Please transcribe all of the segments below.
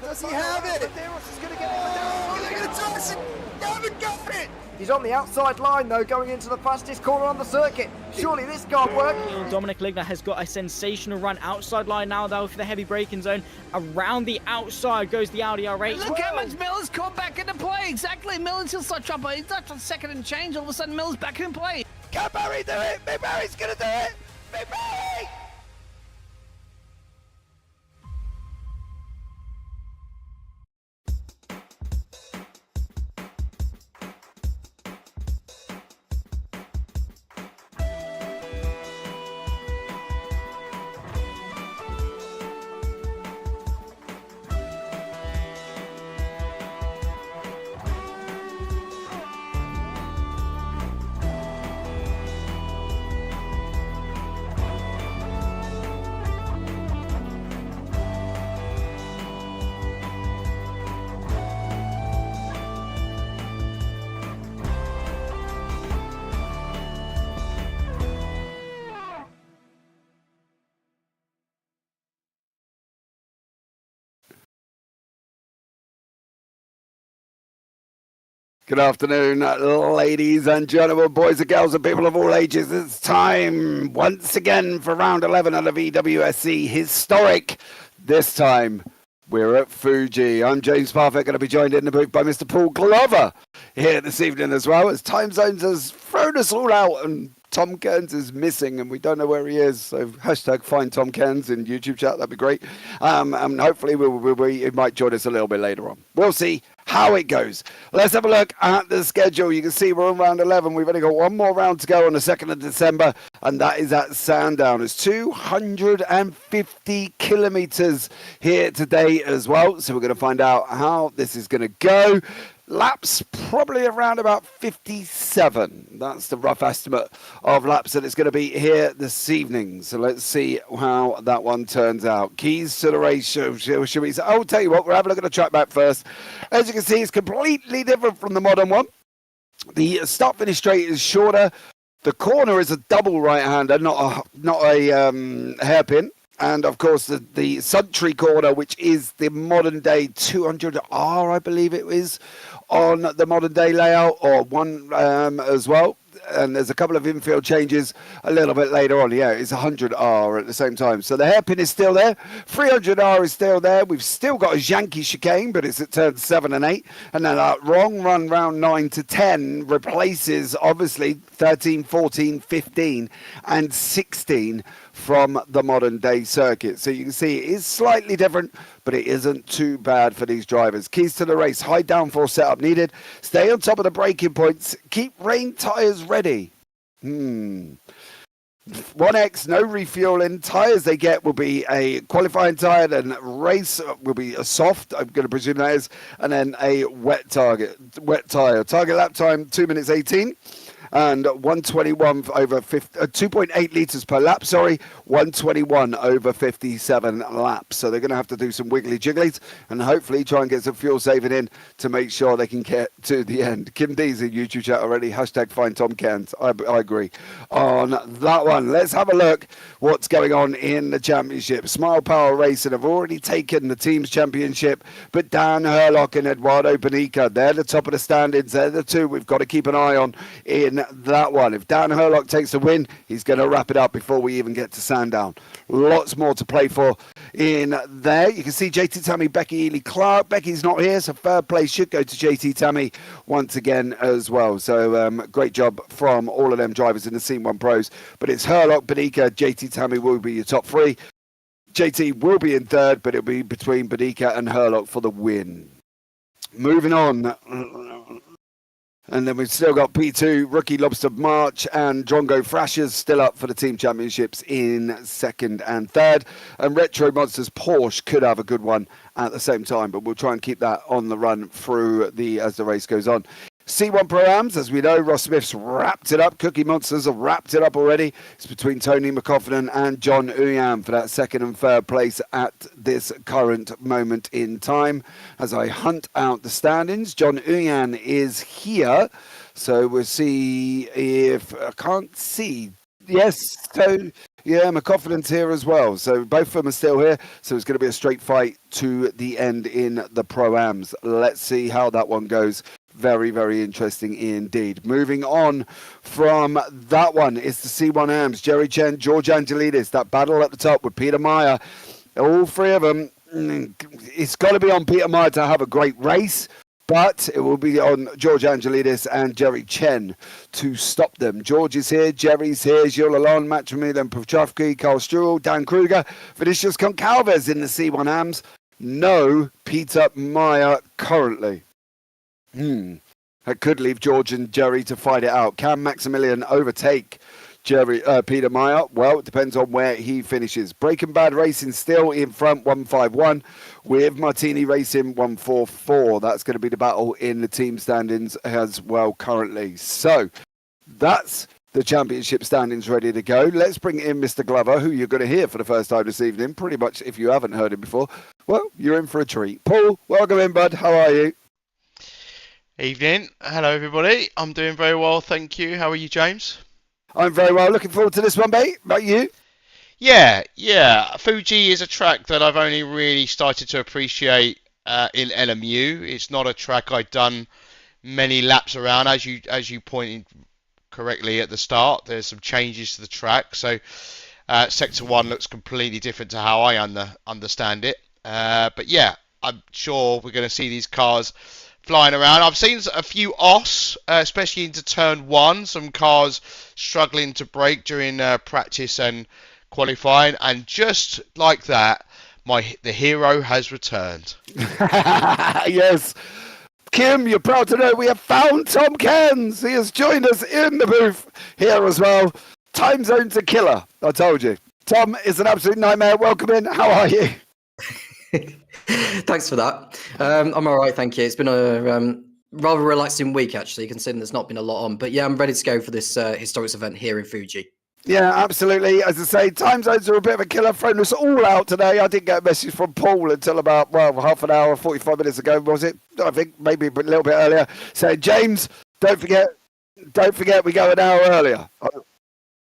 Does he have it? Medeiros is going to get it. They're going to toss it. They haven't got it. He's on the outside line, though, going into the fastest corner on the circuit. Surely this can't work. Dominic Ligner has got a sensational run outside line now, though, for the heavy braking zone. Around the outside goes the Audi R8. Look how much Miller's caught back into play. Exactly. Miller's still such trouble. He's not on second and change. All of a sudden, Miller's back in play. Can Barry do it? Big Barry's going to do it. Big Barry! Good afternoon, ladies and gentlemen, boys and girls and people of all ages. It's time once again for round 11 of the VWSC historic. This time we're at Fuji. I'm James Parfitt, going to be joined in the booth by Mr. Paul Glover here this evening as well, as Time Zones has thrown us all out and Tom Cairns is missing and we don't know where he is. So hashtag find Tom Cairns in YouTube chat. That'd be great. And hopefully he might join us a little bit later on. We'll see how it goes. Let's have a look at the schedule. You can see we're on round 11. We've only got one more round to go on the 2nd of December, and that is at Sandown. It's 250 kilometers here today as well. So we're going to find out how this is going to go. Laps probably around about 57. That's the rough estimate of laps that it's going to be here this evening. So let's see how that one turns out. Keys to the race. Should we say? I'll tell you what, we'll have a look at the track back first. As you can see, it's completely different from the modern one. The start-finish straight is shorter. The corner is a double right-hander, not a hairpin. And, of course, the Suntree corner, which is the modern-day 200R, I believe it is, on the modern-day layout, or one as well. And there's a couple of infield changes a little bit later on. Yeah, it's 100R at the same time. So the hairpin is still there. 300R is still there. We've still got a Yankee chicane, but it's at turns 7 and 8. And then that wrong run round 9 to 10 replaces, obviously, 13, 14, 15, and 16 from the modern day circuit. So you can see it is slightly different, but it isn't too bad for these drivers. Keys to the race: high downforce setup needed, stay on top of the braking points, keep rain tyres ready. 1X, no refueling. Tyres they get will be a qualifying tyre, then race will be a soft, I'm going to presume that is, and then a wet tyre. Target lap time 2 minutes 18. And 121 over 2.8 litres per lap, 121 over 57 laps. So they're going to have to do some wiggly jigglies and hopefully try and get some fuel saving in to make sure they can get to the end. Kim D's in YouTube chat already. Hashtag find Tom Cairns. I agree on that one. Let's have a look what's going on in the championship. Smile Power Racing have already taken the team's championship, but Dan Herlock and Eduardo Bonica, they're the top of the standings. They're the two we've got to keep an eye on in that one. If Dan Herlock takes the win, he's going to wrap it up before we even get to Sandown. Lots more to play for in there. You can see JT Tammy, Becky Ely Clark. Becky's not here, so third place should go to JT Tammy once again as well. So great job from all of them drivers in the Scene 1 Pros. But it's Herlock, Bonica, JT Tammy will be your top three. JT will be in third, but it'll be between Bonica and Herlock for the win. Moving on. And then we've still got P2, Rookie Lobster March and Drongo Thrashers still up for the team championships in second and third. And Retro Monsters Porsche could have a good one at the same time, but we'll try and keep that on the run through as the race goes on. C1 Pro-Ams, as we know, Ross Smith's wrapped it up. Cookie Monsters have wrapped it up already. It's between Tony McCoffin and John Uyan for that second and third place at this current moment in time. As I hunt out the standings, John Uyan is here. So we'll see if... I can't see. Yes, so... Yeah, McCoffin's here as well. So both of them are still here. So it's going to be a straight fight to the end in the Pro-Ams. Let's see how that one goes. Very, very interesting indeed. Moving on from that one, it's the C1 AMs. Jerry Chen, George Angelidis. That battle at the top with Peter Meyer. All three of them. It's got to be on Peter Meyer to have a great race. But it will be on George Angelidis and Jerry Chen to stop them. George is here, Jerry's here, Gilles Lalonde, Matt Tremillo, Pavchovsky, Carl Struhl, Dan Kruger, Vinicius Concalves in the C1 AMs. No Peter Meyer currently. That could leave George and Jerry to fight it out. Can Maximilian overtake Peter Meyer? Well, it depends on where he finishes. Breaking Bad Racing still in front, 151, with Martini Racing 144. That's going to be the battle in the team standings as well currently. So that's the championship standings ready to go. Let's bring in Mr. Glover, who you're going to hear for the first time this evening. Pretty much, if you haven't heard him before, well, you're in for a treat. Paul, welcome in, bud. How are you? Evening. Hello, everybody. I'm doing very well, thank you. How are you, James? I'm very well. Looking forward to this one, mate. About you? Yeah. Fuji is a track that I've only really started to appreciate in LMU. It's not a track I've done many laps around, as you pointed correctly at the start. There's some changes to the track, so Sector 1 looks completely different to how I understand it. But yeah, I'm sure we're going to see these cars flying around. I've seen a few offs, especially into turn 1, some cars struggling to brake during practice and qualifying, and just like that, the hero has returned. Yes. Kim, you're proud to know we have found Tom Cairns. He has joined us in the booth here as well. Time zone's a killer, I told you. Tom is an absolute nightmare. Welcome in. How are you? Thanks for that. I'm all right, thank you. It's been rather relaxing week, actually, considering there's not been a lot on. But yeah, I'm ready to go for this historics event here in Fuji. Yeah, absolutely. As I say, time zones are a bit of a killer. Thrown us all out today. I didn't get a message from Paul until about, half an hour, 45 minutes ago, was it? I think maybe a little bit earlier. Saying, James, don't forget, we go an hour earlier.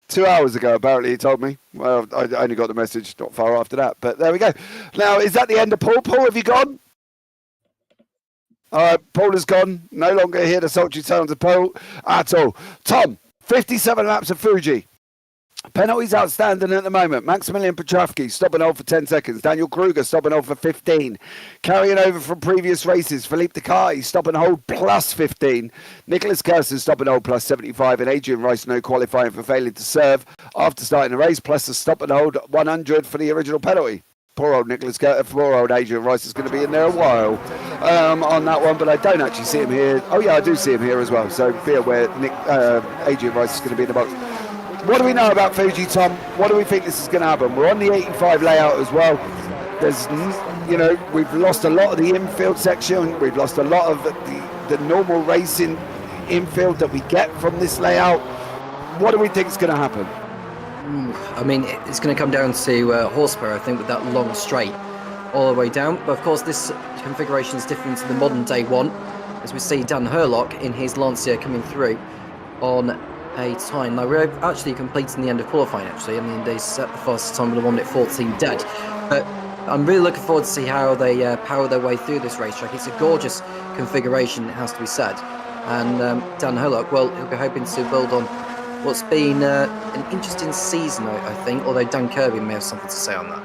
2 hours ago, apparently, he told me. Well, I only got the message not far after that. But there we go. Now, is that the end of Paul? Paul, have you gone? All right, Paul has gone. No longer hear the sultry tones of Paul at all. Tom, 57 laps of Fuji. Penalties outstanding at the moment. Maximilian Petrovsky stopping hold for 10 seconds. Daniel Kruger stopping hold for 15. Carrying over from previous races. Philippe Decay stopping hold plus 15. Nicholas Kirsten stopping hold plus 75. And Adrian Rice no qualifying for failing to serve after starting the race. Plus the stop and hold 100 for the original penalty. Poor old poor old Adrian Rice is going to be in there a while on that one, but I don't actually see him here. Oh yeah, I do see him here as well. So be aware, Adrian Rice is going to be in the box. What do we know about Fuji, Tom? What do we think this is going to happen? We're on the 85 layout as well. There's, we've lost a lot of the infield section. We've lost a lot of the normal racing infield that we get from this layout. What do we think is going to happen? I mean, it's going to come down to horsepower, I think, with that long straight all the way down. But of course, this configuration is different to the modern day one, as we see Dan Herlock in his Lancia coming through on a time. Now, we're actually completing the end of qualifying, actually. I mean, they set the fastest time with a 1:14 dead. But I'm really looking forward to see how they power their way through this racetrack. It's a gorgeous configuration, it has to be said. And Dan Herlock, well, he'll be hoping to build on what's been an interesting season, I think, although Dan Kirby may have something to say on that.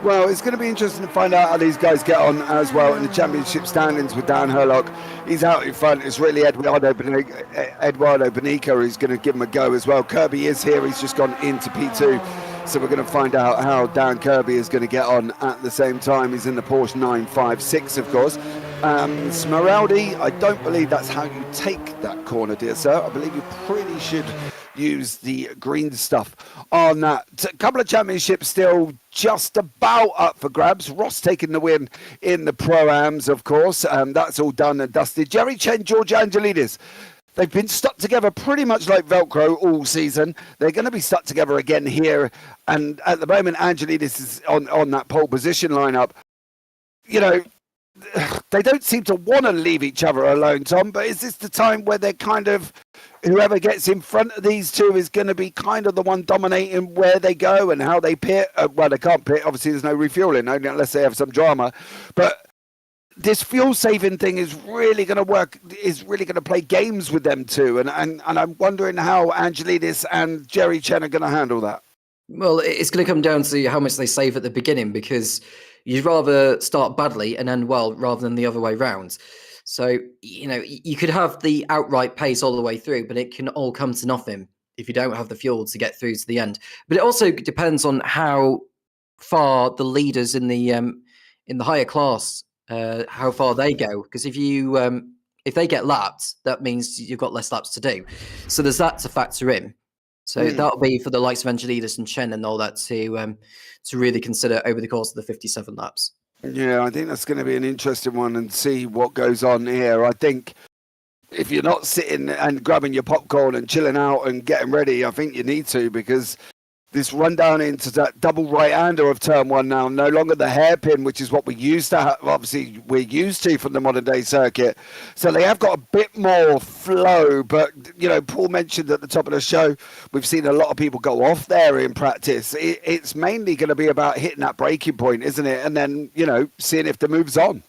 Well, it's going to be interesting to find out how these guys get on as well in the championship standings with Dan Herlock. He's out in front. It's really Eduardo Benica who's going to give him a go as well. Kirby is here. He's just gone into P2. So we're going to find out how Dan Kirby is going to get on at the same time. He's in the Porsche 956, of course. Smeraldi, I don't believe that's how you take that corner, dear sir. I believe you pretty should use the green stuff on that. A couple of championships still just about up for grabs. Ross taking the win in the Pro-Ams, of course. That's all done and dusted. Jerry Chen, George Angelidis. They've been stuck together pretty much like Velcro all season. They're going to be stuck together again here. And at the moment, Angelidis is on that pole position lineup. They don't seem to want to leave each other alone, Tom, but is this the time where they're kind of, whoever gets in front of these two is going to be kind of the one dominating where they go and how they pit? Well, they can't pit. Obviously, there's no refueling unless they have some drama. But this fuel saving thing is really going to work, is really going to play games with them too. And I'm wondering how Angelidis and Jerry Chen are going to handle that. Well, it's going to come down to how much they save at the beginning, because you'd rather start badly and end well rather than the other way round. So, you could have the outright pace all the way through, but it can all come to nothing if you don't have the fuel to get through to the end. But it also depends on how far the leaders in the higher class, how far they go. Because if they get lapped, that means you've got less laps to do. So there's that to factor in. So that'll be for the likes of Angelidis and Chen and all that to really consider over the course of the 57 laps. Yeah, I think that's going to be an interesting one and see what goes on here. I think if you're not sitting and grabbing your popcorn and chilling out and getting ready, I think you need to, because this run down into that double right-hander of turn one now, no longer the hairpin, which is what we used to have, obviously we're used to from the modern day circuit. So they have got a bit more flow, but, Paul mentioned at the top of the show, we've seen a lot of people go off there in practice. It's mainly going to be about hitting that breaking point, isn't it? And then, seeing if the move's on.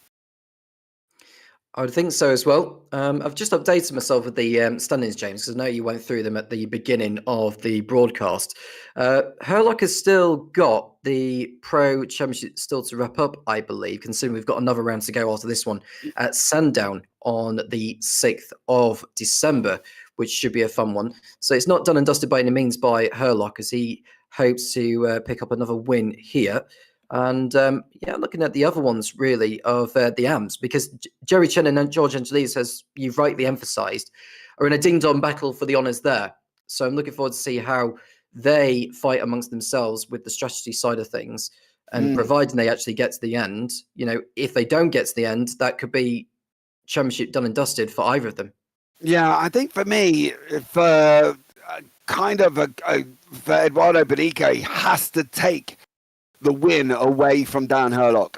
I would think so as well. I've just updated myself with the standings, James, because I know you went through them at the beginning of the broadcast. Herlock has still got the Pro Championship still to wrap up, I believe, considering we've got another round to go after this one at Sandown on the 6th of December, which should be a fun one. So it's not done and dusted by any means by Herlock, as he hopes to pick up another win here. And looking at the other ones really of the AMs, because Jerry Chen and George Angelidis, as you've rightly emphasised, are in a ding-dong battle for the honours there. So I'm looking forward to see how they fight amongst themselves with the strategy side of things. And providing they actually get to the end, if they don't get to the end, that could be championship done and dusted for either of them. Yeah, I think for me, for Eduardo Benique, he has to take the win away from Dan Herlock.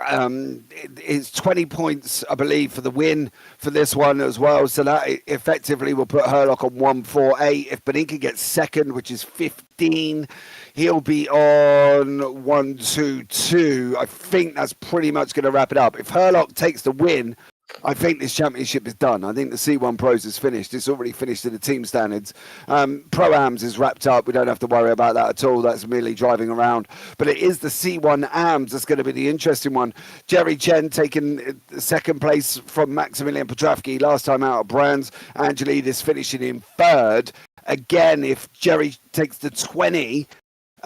It's 20 points, I believe, for the win for this one as well. So that effectively will put Herlock on 148. If Benique gets second, which is 15, he'll be on 122. I think that's pretty much going to wrap it up. If Herlock takes the win, I think this championship is done. I think the C1 Pros is finished. It's already finished in the team standards. Pro-Ams is wrapped up. We don't have to worry about that at all. That's merely driving around. But it is the C1 AMS that's going to be the interesting one. Jerry Chen taking second place from Maximilian Petravsky last time out of Brands. Angelidis finishing in third. Again, if Jerry takes the 20...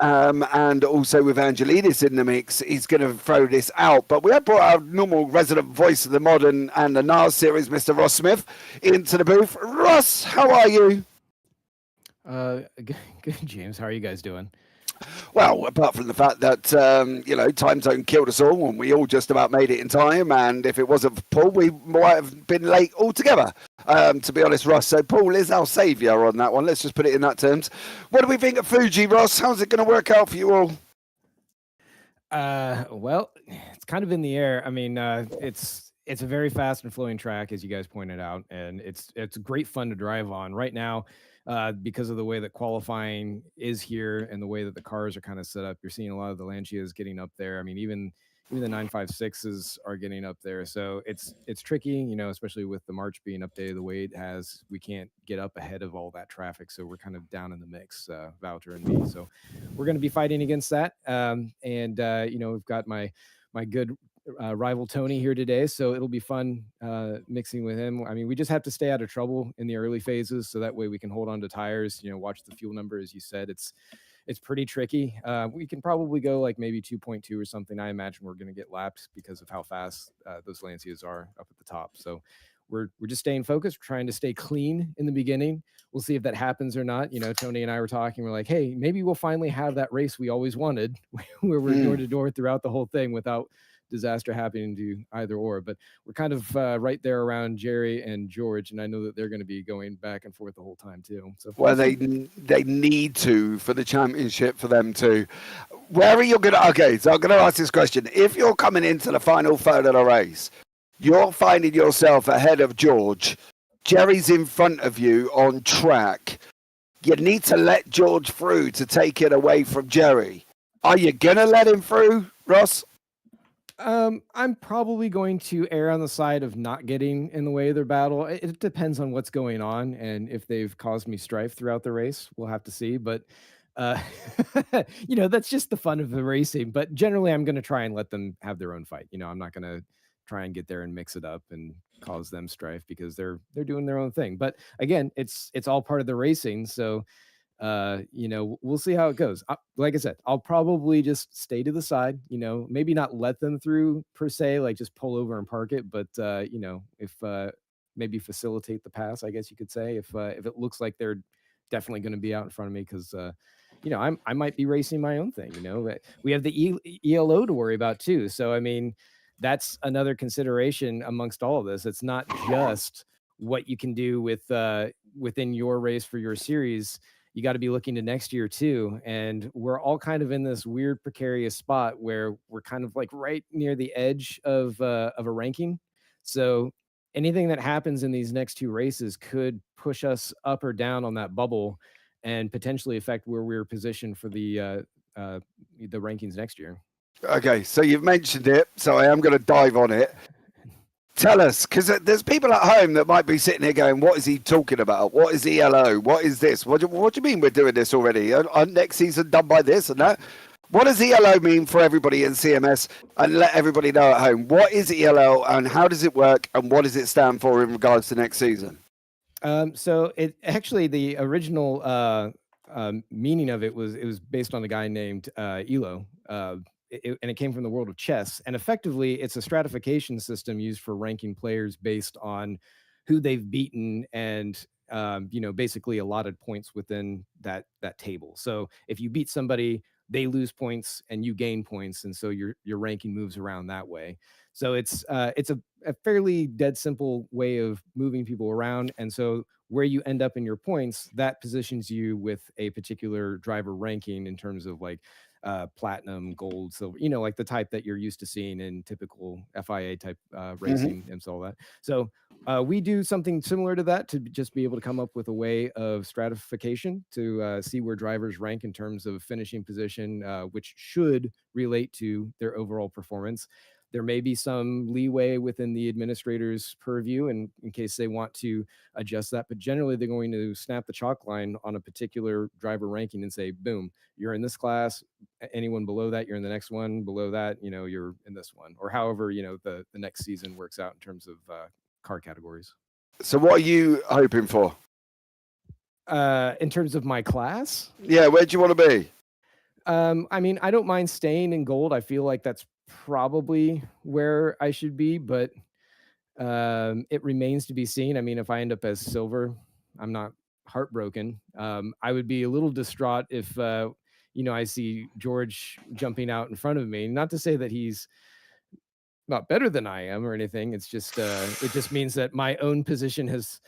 and also with Angelidis in the mix, he's going to throw this out. But we have brought our normal resident voice of the modern and the NAS series, Mr. Ross Smith, into the booth. Ross, how are you? Good, James. How are you guys doing? Well, apart from the fact that, time zone killed us all and we all just about made it in time. And if it wasn't for Paul, we might have been late altogether, to be honest, Ross. So Paul is our saviour on that one. Let's just put it in that terms. What do we think of Fuji, Ross? How's it going to work out for you all? Well, it's kind of in the air. I mean, it's a very fast and flowing track, as you guys pointed out, and it's great fun to drive on right now. Because of the way that qualifying is here and the way that the cars are kind of set up, you're seeing a lot of the Lancias getting up there. I mean, even the 956s are getting up there. So it's tricky, especially with the March being updated the way it has. We can't get up ahead of all that traffic. So we're kind of down in the mix, Wouter and me. So we're going to be fighting against that. We've got my good rival Tony here today, so it'll be fun mixing with him. I mean, we just have to stay out of trouble in the early phases, so that way we can hold on to tires. Watch the fuel number, as you said. It's pretty tricky. We can probably go like maybe 2.2 or something. I imagine we're going to get lapped because of how fast those Lancias are up at the top. So we're just staying focused, trying to stay clean in the beginning. We'll see if that happens or not. Tony and I were talking. We're like, hey, maybe we'll finally have that race we always wanted, where we're door to door throughout the whole thing without disaster happening to either or. But we're kind of right there around Jerry and George, and I know that they're going to be going back and forth the whole time too. So well, they need to for the championship for them to. Where are you going to? Okay, so I'm going to ask this question: if you're coming into the final third of the race, you're finding yourself ahead of George. Jerry's in front of you on track. You need to let George through to take it away from Jerry. Are you going to let him through, Ross? I'm probably going to err on the side of not getting in the way of their battle. It depends on what's going on and if they've caused me strife throughout the race. We'll have to see. But, that's just the fun of the racing. But generally, I'm going to try and let them have their own fight. I'm not going to try and get there and mix it up and cause them strife because they're doing their own thing. But again, it's all part of the racing. So we'll see how it goes. Like I said, I'll probably just stay to the side, maybe not let them through per se, like just pull over and park it. But, if maybe facilitate the pass, I guess you could say, if it looks like they're definitely going to be out in front of me because, I might be racing my own thing, we have the ELO to worry about too. So, I mean, that's another consideration amongst all of this. It's not just what you can do with within your race for your series. You got to be looking to next year too. And we're all kind of in this weird precarious spot where we're kind of like right near the edge of a ranking. So anything that happens in these next two races could push us up or down on that bubble and potentially affect where we're positioned for the rankings next year. Okay, so you've mentioned it, so I am going to dive on it. Tell us, because there's people at home that might be sitting here going, what is he talking about? What is ELO? What is this? What do you mean we're doing this already? Next season done by this and that? What does ELO mean for everybody in CMS? And let everybody know at home, what is ELO and how does it work and what does it stand for in regards to next season? So it actually, the original meaning of it was based on a guy named Elo. And it came from the world of chess. And effectively, it's a stratification system used for ranking players based on who they've beaten and, basically allotted points within that table. So if you beat somebody, they lose points and you gain points, and so your ranking moves around that way. So it's a fairly dead simple way of moving people around, and so where you end up in your points, that positions you with a particular driver ranking in terms of like platinum, gold, silver, like the type that you're used to seeing in typical FIA type racing and all that. So we do something similar to that to just be able to come up with a way of stratification to see where drivers rank in terms of finishing position, which should relate to their overall performance. There may be some leeway within the administrator's purview in case they want to adjust that, but generally they're going to snap the chalk line on a particular driver ranking and say, boom, you're in this class. Anyone below that, you're in the next one. Below that, you're in this one, or however, the next season works out in terms of car categories. So what are you hoping for? In terms of my class? Yeah, where do you want to be? I mean, I don't mind staying in gold. I feel like that's probably where I should be, but it remains to be seen. I mean, if I end up as silver, I'm not heartbroken. I would be a little distraught if I see George jumping out in front of me. Not to say that he's not better than I am or anything. It's just it just means that my own position has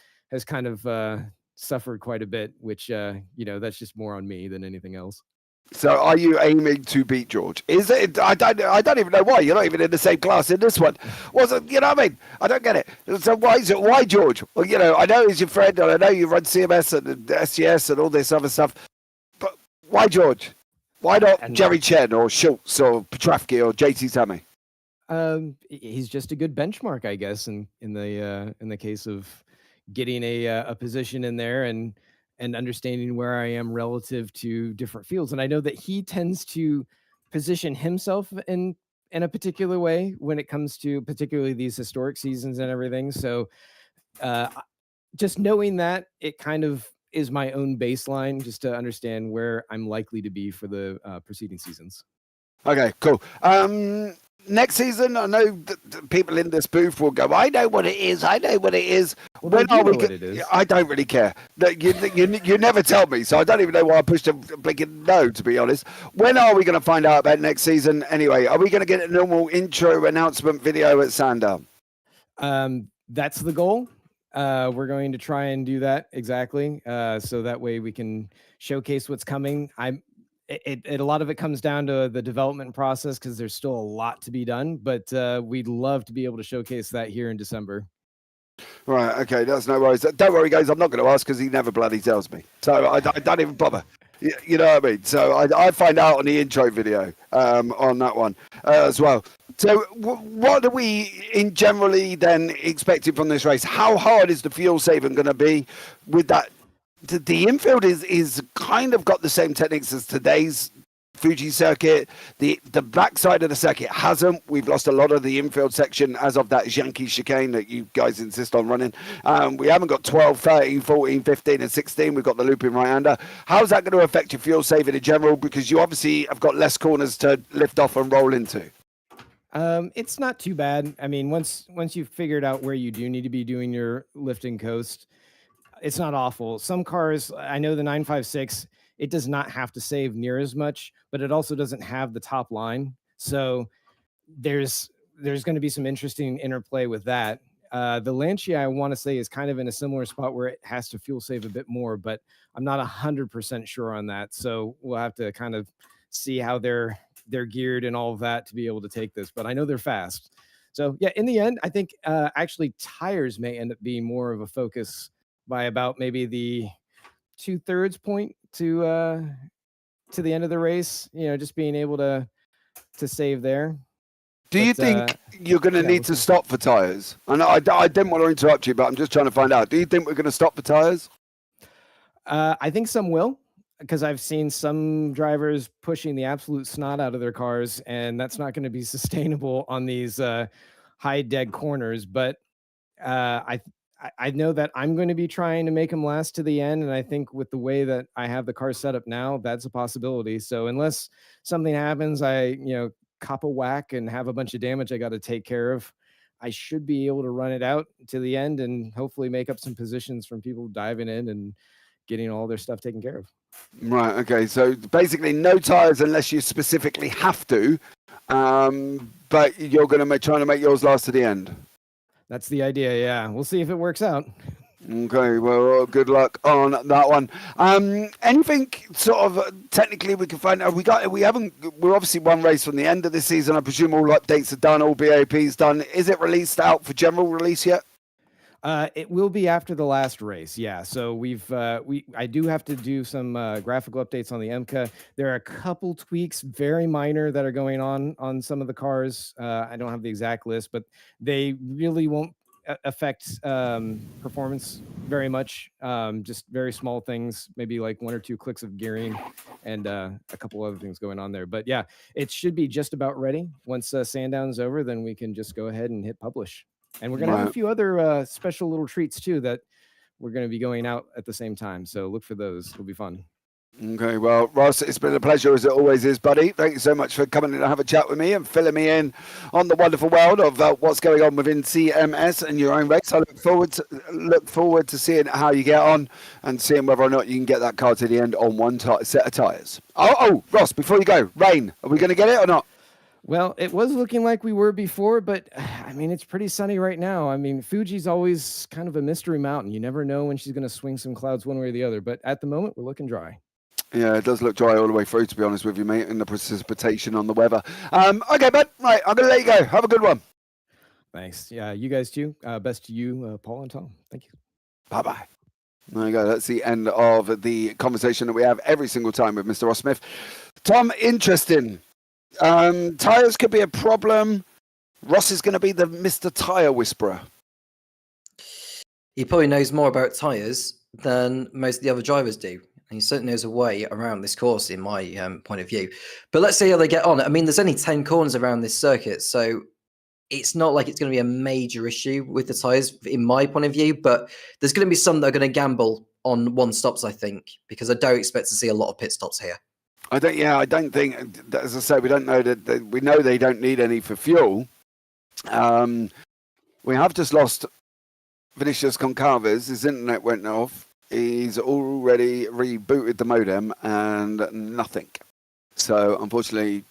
kind of suffered quite a bit, which that's just more on me than anything else. So are you aiming to beat George? Is it? I don't even know why. You're not even in the same class in this one. Was it? You know what I mean? I don't get it. So why is it? Why George? Well, I know he's your friend, and I know you run CMS and SGS and all this other stuff. But why George? Why not Jerry Chen or Schultz or Petrafsky or JT Sammy? He's just a good benchmark, I guess, in the case of getting a position in there and understanding where I am relative to different fields. And I know that he tends to position himself in a particular way when it comes to particularly these historic seasons and everything. So just knowing that, it kind of is my own baseline just to understand where I'm likely to be for the preceding seasons. Okay, cool. Next season, I know that people in this booth will go, I know what it is. I know what it is. Well, when are we what it is? I don't really care. You never tell me, so I don't even know why I pushed a blinking no, to be honest. When are we going to find out about next season? Anyway, are we going to get a normal intro announcement video at Sandown? That's the goal. We're going to try and do that exactly. So that way we can showcase what's coming. A lot of it comes down to the development process because there's still a lot to be done, but we'd love to be able to showcase that here in December. Right, okay, that's no worries. Don't worry, guys, I'm not going to ask because he never bloody tells me. So I don't even bother. You know what I mean? So I find out on the intro video on that one as well. So what are we in generally then expecting from this race? How hard is the fuel saving going to be with that? The infield is kind of got the same techniques as today's Fuji circuit. The back side of the circuit hasn't. We've lost a lot of the infield section as of that Yankee chicane that you guys insist on running. We haven't got 12, 13, 14, 15 and 16. We've got the looping right-hander. How's that going to affect your fuel saving in general? Because you obviously have got less corners to lift off and roll into. It's not too bad. I mean, once you've figured out where you do need to be doing your lift and coast, it's not awful. Some cars, I know the 956, it does not have to save near as much, but it also doesn't have the top line. So there's going to be some interesting interplay with that. The Lancia, I want to say, is kind of in a similar spot where it has to fuel save a bit more, but I'm not 100% sure on that. So we'll have to kind of see how they're geared and all of that to be able to take this. But I know they're fast. So yeah, in the end, I think actually tires may end up being more of a focus by about maybe the 2/3 point to the end of the race, just being able to save there. Do you think you're going to need to stop for tires? And I didn't want to interrupt you, but I'm just trying to find out. Do you think we're going to stop for tires? I think some will, because I've seen some drivers pushing the absolute snot out of their cars, and that's not going to be sustainable on these high dead corners. But I know that I'm going to be trying to make them last to the end. And I think with the way that I have the car set up now, that's a possibility. So unless something happens, I cop a whack and have a bunch of damage I got to take care of, I should be able to run it out to the end and hopefully make up some positions from people diving in and getting all their stuff taken care of. Right. Okay. So basically, no tyres unless you specifically have to. But you're going to trying to make yours last to the end. That's the idea. Yeah, we'll see if it works out. Okay, well, good luck on that one. Anything sort of technically we can find out? We're obviously one race from the end of this season. I presume all updates are done, all BAPs done. Is it released out for general release yet? It will be after the last race, yeah. So I do have to do some graphical updates on the MCA. There are a couple tweaks, very minor, that are going on some of the cars. I don't have the exact list, but they really won't affect performance very much. Just very small things, maybe like 1 or 2 clicks of gearing and a couple other things going on there. But yeah, it should be just about ready. Once Sandown's over, then we can just go ahead and hit publish. And we're going to have a few other special little treats too that we're going to be going out at the same time. So look for those. It'll be fun. Okay, well, Ross, it's been a pleasure as it always is, buddy. Thank you so much for coming in and have a chat with me and filling me in on the wonderful world of what's going on within CMS and your own race. I look forward to seeing how you get on and seeing whether or not you can get that car to the end on one set of tyres. Oh, Ross, before you go, rain. Are we going to get it or not? Well, it was looking like we were before, but I mean, it's pretty sunny right now. I mean, Fuji's always kind of a mystery mountain. You never know when she's going to swing some clouds one way or the other. But at the moment, we're looking dry. Yeah, it does look dry all the way through, to be honest with you, mate, and the precipitation on the weather. Okay, bud. Right, I'm going to let you go. Have a good one. Thanks. Yeah, you guys too. Best to you, Paul and Tom. Thank you. Bye-bye. There you go. That's the end of the conversation that we have every single time with Mr. Ross Smith. Tom, interesting. Tyres could be a problem. Ross is going to be the Mr. Tyre Whisperer. He probably knows more about tyres than most of the other drivers do. And he certainly knows a way around this course, in my point of view. But let's see how they get on. I mean, there's only 10 corners around this circuit, so it's not like it's going to be a major issue with the tyres, in my point of view. But there's going to be some that are going to gamble on one stops, I think, because I don't expect to see a lot of pit stops here. I don't think, as I say, we don't know that we know they don't need any for fuel. We have just lost Vinicius Concalves. His internet went off. He's already rebooted the modem and nothing. So unfortunately,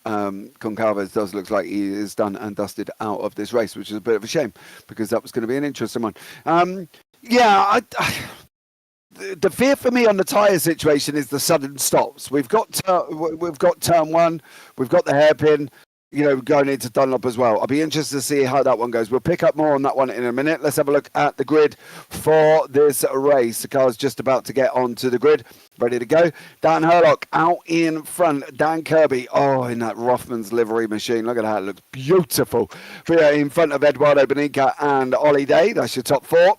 Concalves does look like he is done and dusted out of this race, which is a bit of a shame because that was going to be an interesting one. The fear for me on the tyre situation is the sudden stops. We've got turn one, we've got the hairpin, going into Dunlop as well. I'll be interested to see how that one goes. We'll pick up more on that one in a minute. Let's have a look at the grid for this race. The car's just about to get onto the grid, ready to go. Dan Herlock out in front. Dan Kirby, in that Rothmans livery machine. Look at that, it looks beautiful. We're in front of Eduardo Bonica and Ollie Day. That's your top 4.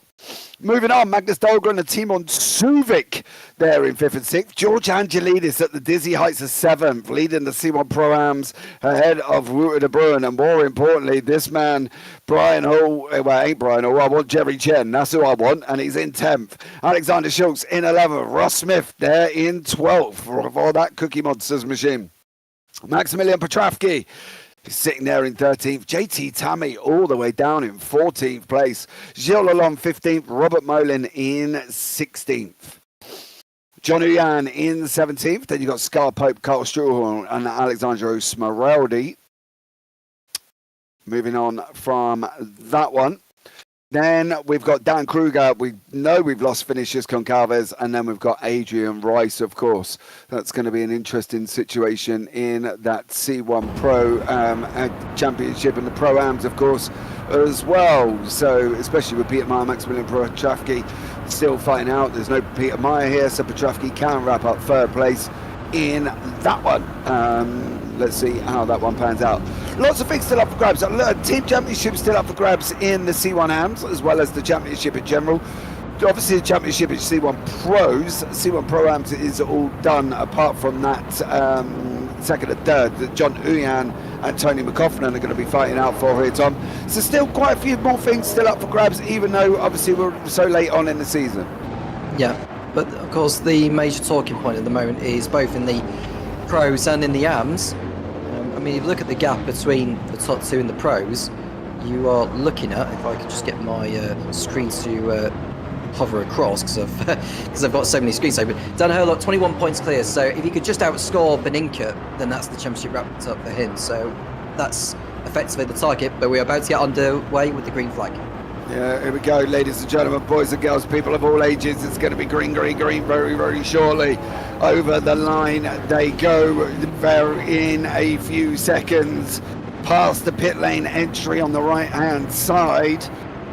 Moving on, Magnus Dahlgren and Timon Suvic there in 5th and 6th. George Angelidis at the dizzy heights of 7th, leading the C1 Pro-Ams ahead of Wouter de Bruin. And more importantly, this man, Brian Hall, ain't Brian Hall, I want Jerry Chen, that's who I want, and he's in 10th. Alexander Schultz in 11th. Ross Smith there in 12th for that Cookie Monsters machine. Maximilian Petravsky sitting there in 13th. JT Tammy all the way down in 14th place. Gilles Lalonde 15th. Robert Molin in 16th. John Uyan in 17th. Then you've got Scar Pope, Carl Struhorn and Alexandro Smeraldi. Moving on from that one. Then we've got Dan Kruger. We know we've lost Vinicius Concalves. And then we've got Adrian Rice, of course. That's going to be an interesting situation in that C1 Pro Championship and the Pro-Ams, of course, as well. So, especially with Peter Meyer, Maximilian Petravsky still fighting out. There's no Peter Meyer here, so Petravsky can wrap up 3rd place in that one. Let's see how that one pans out. Lots of things still up for grabs. Team Championship still up for grabs in the C1 AMs as well as the Championship in general. Obviously, the Championship is C1 Pros. C1 Pro AMs is all done apart from that 2nd and 3rd that John Uyan and Tony McCoffin are going to be fighting out for here, Tom. So still quite a few more things still up for grabs, even though obviously we're so late on in the season. Yeah, but of course the major talking point at the moment is both in the Pros and in the AMs. I mean, if you look at the gap between the top 2 in the Pros, you are looking at, if I could just get my screen to hover across because I've got so many screens open. Dan Herlock, 21 points clear. So if he could just outscore Beninka, then that's the championship wrapped up for him. So that's effectively the target. But we're about to get underway with the green flag. Yeah, here we go, ladies and gentlemen, boys and girls, people of all ages. It's going to be green, green, green very, very shortly. Over the line they go in a few seconds. Past the pit lane entry on the right-hand side.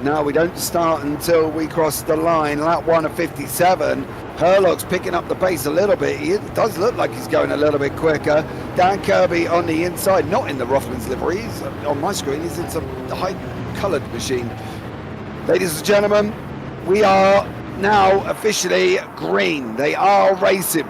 Now we don't start until we cross the line. Lap 1 of 57. Herlock's picking up the pace a little bit. It does look like he's going a little bit quicker. Dan Kirby on the inside, not in the Rothmans livery. He's on my screen, he's in some high-coloured machine. Ladies and gentlemen, we are now officially green. They are racing.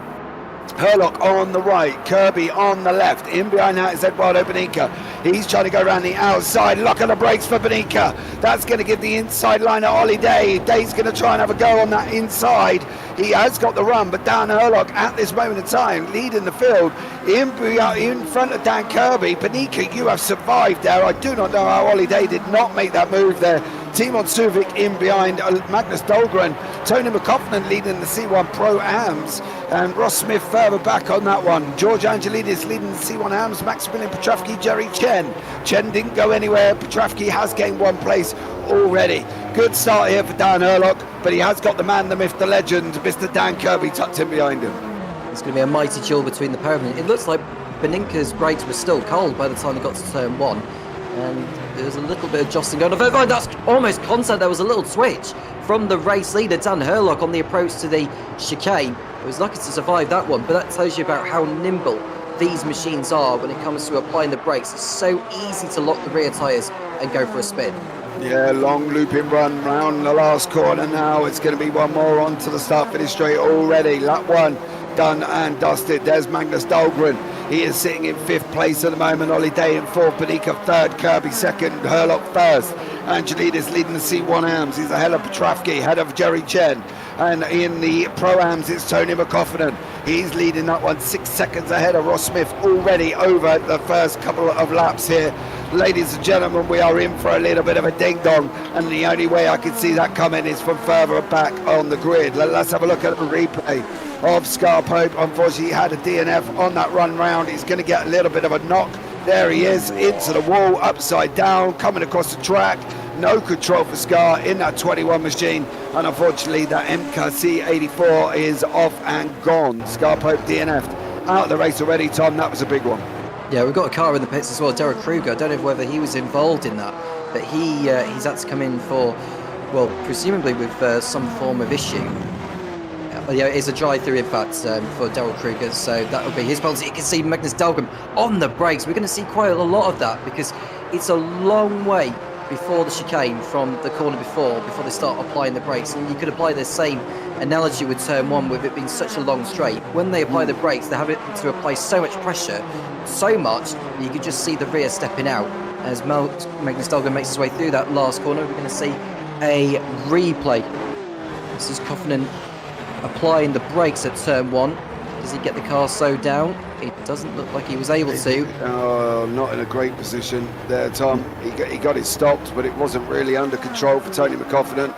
Herlock on the right, Kirby on the left. In behind that is Eduardo Beninka. He's trying to go around the outside. Lock on the brakes for Beninka. That's going to give the inside line to Ollie Day. Day's going to try and have a go on that inside. He has got the run, but Dan Herlock at this moment in time leading the field in front of Dan Kirby. Beninka, you have survived there. I do not know how Ollie Day did not make that move there. Timon Suvik in behind Magnus Dahlgren. Tony McCoffman leading the C1 Pro AMS, and Ross Smith further back on that one. George Angelidis leading the C1 AMS. Maximilian Petrovsky, Jerry Chen. Chen didn't go anywhere. Petrovsky has gained one place already. Good start here for Dan Herlock, but he has got the man, the myth, the legend, Mr. Dan Kirby tucked in behind him. It's going to be a mighty duel between the pair of them. It looks like Beninka's brakes were still cold by the time he got to turn 1. And there was a little bit of jostling going on. That's almost contact. There was a little switch from the race leader, Dan Herlock, on the approach to the chicane. He was lucky to survive that one, but that tells you about how nimble these machines are when it comes to applying the brakes. It's so easy to lock the rear tyres and go for a spin. Yeah, long looping run round the last corner now. It's going to be one more on to the start-finish straight already. Lap 1 done and dusted. There's Magnus Dahlgren. He is sitting in 5th place at the moment. Ollie Day in 4th, Beninka 3rd, Kirby 2nd, Herlock 1st. Angelidis leading the C1 AMS. He's ahead of Petrovsky, ahead of Jerry Chen. And in the Pro-Ams, it's Tony McCoffin. He's leading that one 6 seconds ahead of Ross Smith, already over the first couple of laps here. Ladies and gentlemen, we are in for a little bit of a ding-dong, and the only way I can see that coming is from further back on the grid. Let's have a look at the replay of Scar Pope. Unfortunately, he had a DNF on that run round. He's going to get a little bit of a knock. There he is, into the wall, upside down, coming across the track. No control for Scar in that 21 machine, and unfortunately that MKC 84 is off and gone. Scar Pope DNF'd out of the race already. Tom, that was a big one. Yeah, we've got a car in the pits as well, Derek Kruger. I don't know whether he was involved in that, but he's had to come in for, well, presumably with some form of issue. Yeah, it's a drive-through, in fact, for Daryl Kruger, so that will be his penalty. You can see Magnus Dahlgren on the brakes. We're going to see quite a lot of that because it's a long way before the chicane from the corner before they start applying the brakes. And you could apply the same analogy with turn 1 with it being such a long straight. When they apply the brakes, they have it to apply so much pressure, so much, that you can just see the rear stepping out. As Magnus Dahlgren makes his way through that last corner, we're going to see a replay. This is Koffinen applying the brakes at turn 1. Does he get the car slowed down? It doesn't look like he was able to. Not in a great position there, Tom. He got it stopped, but it wasn't really under control for Tony McCoffin,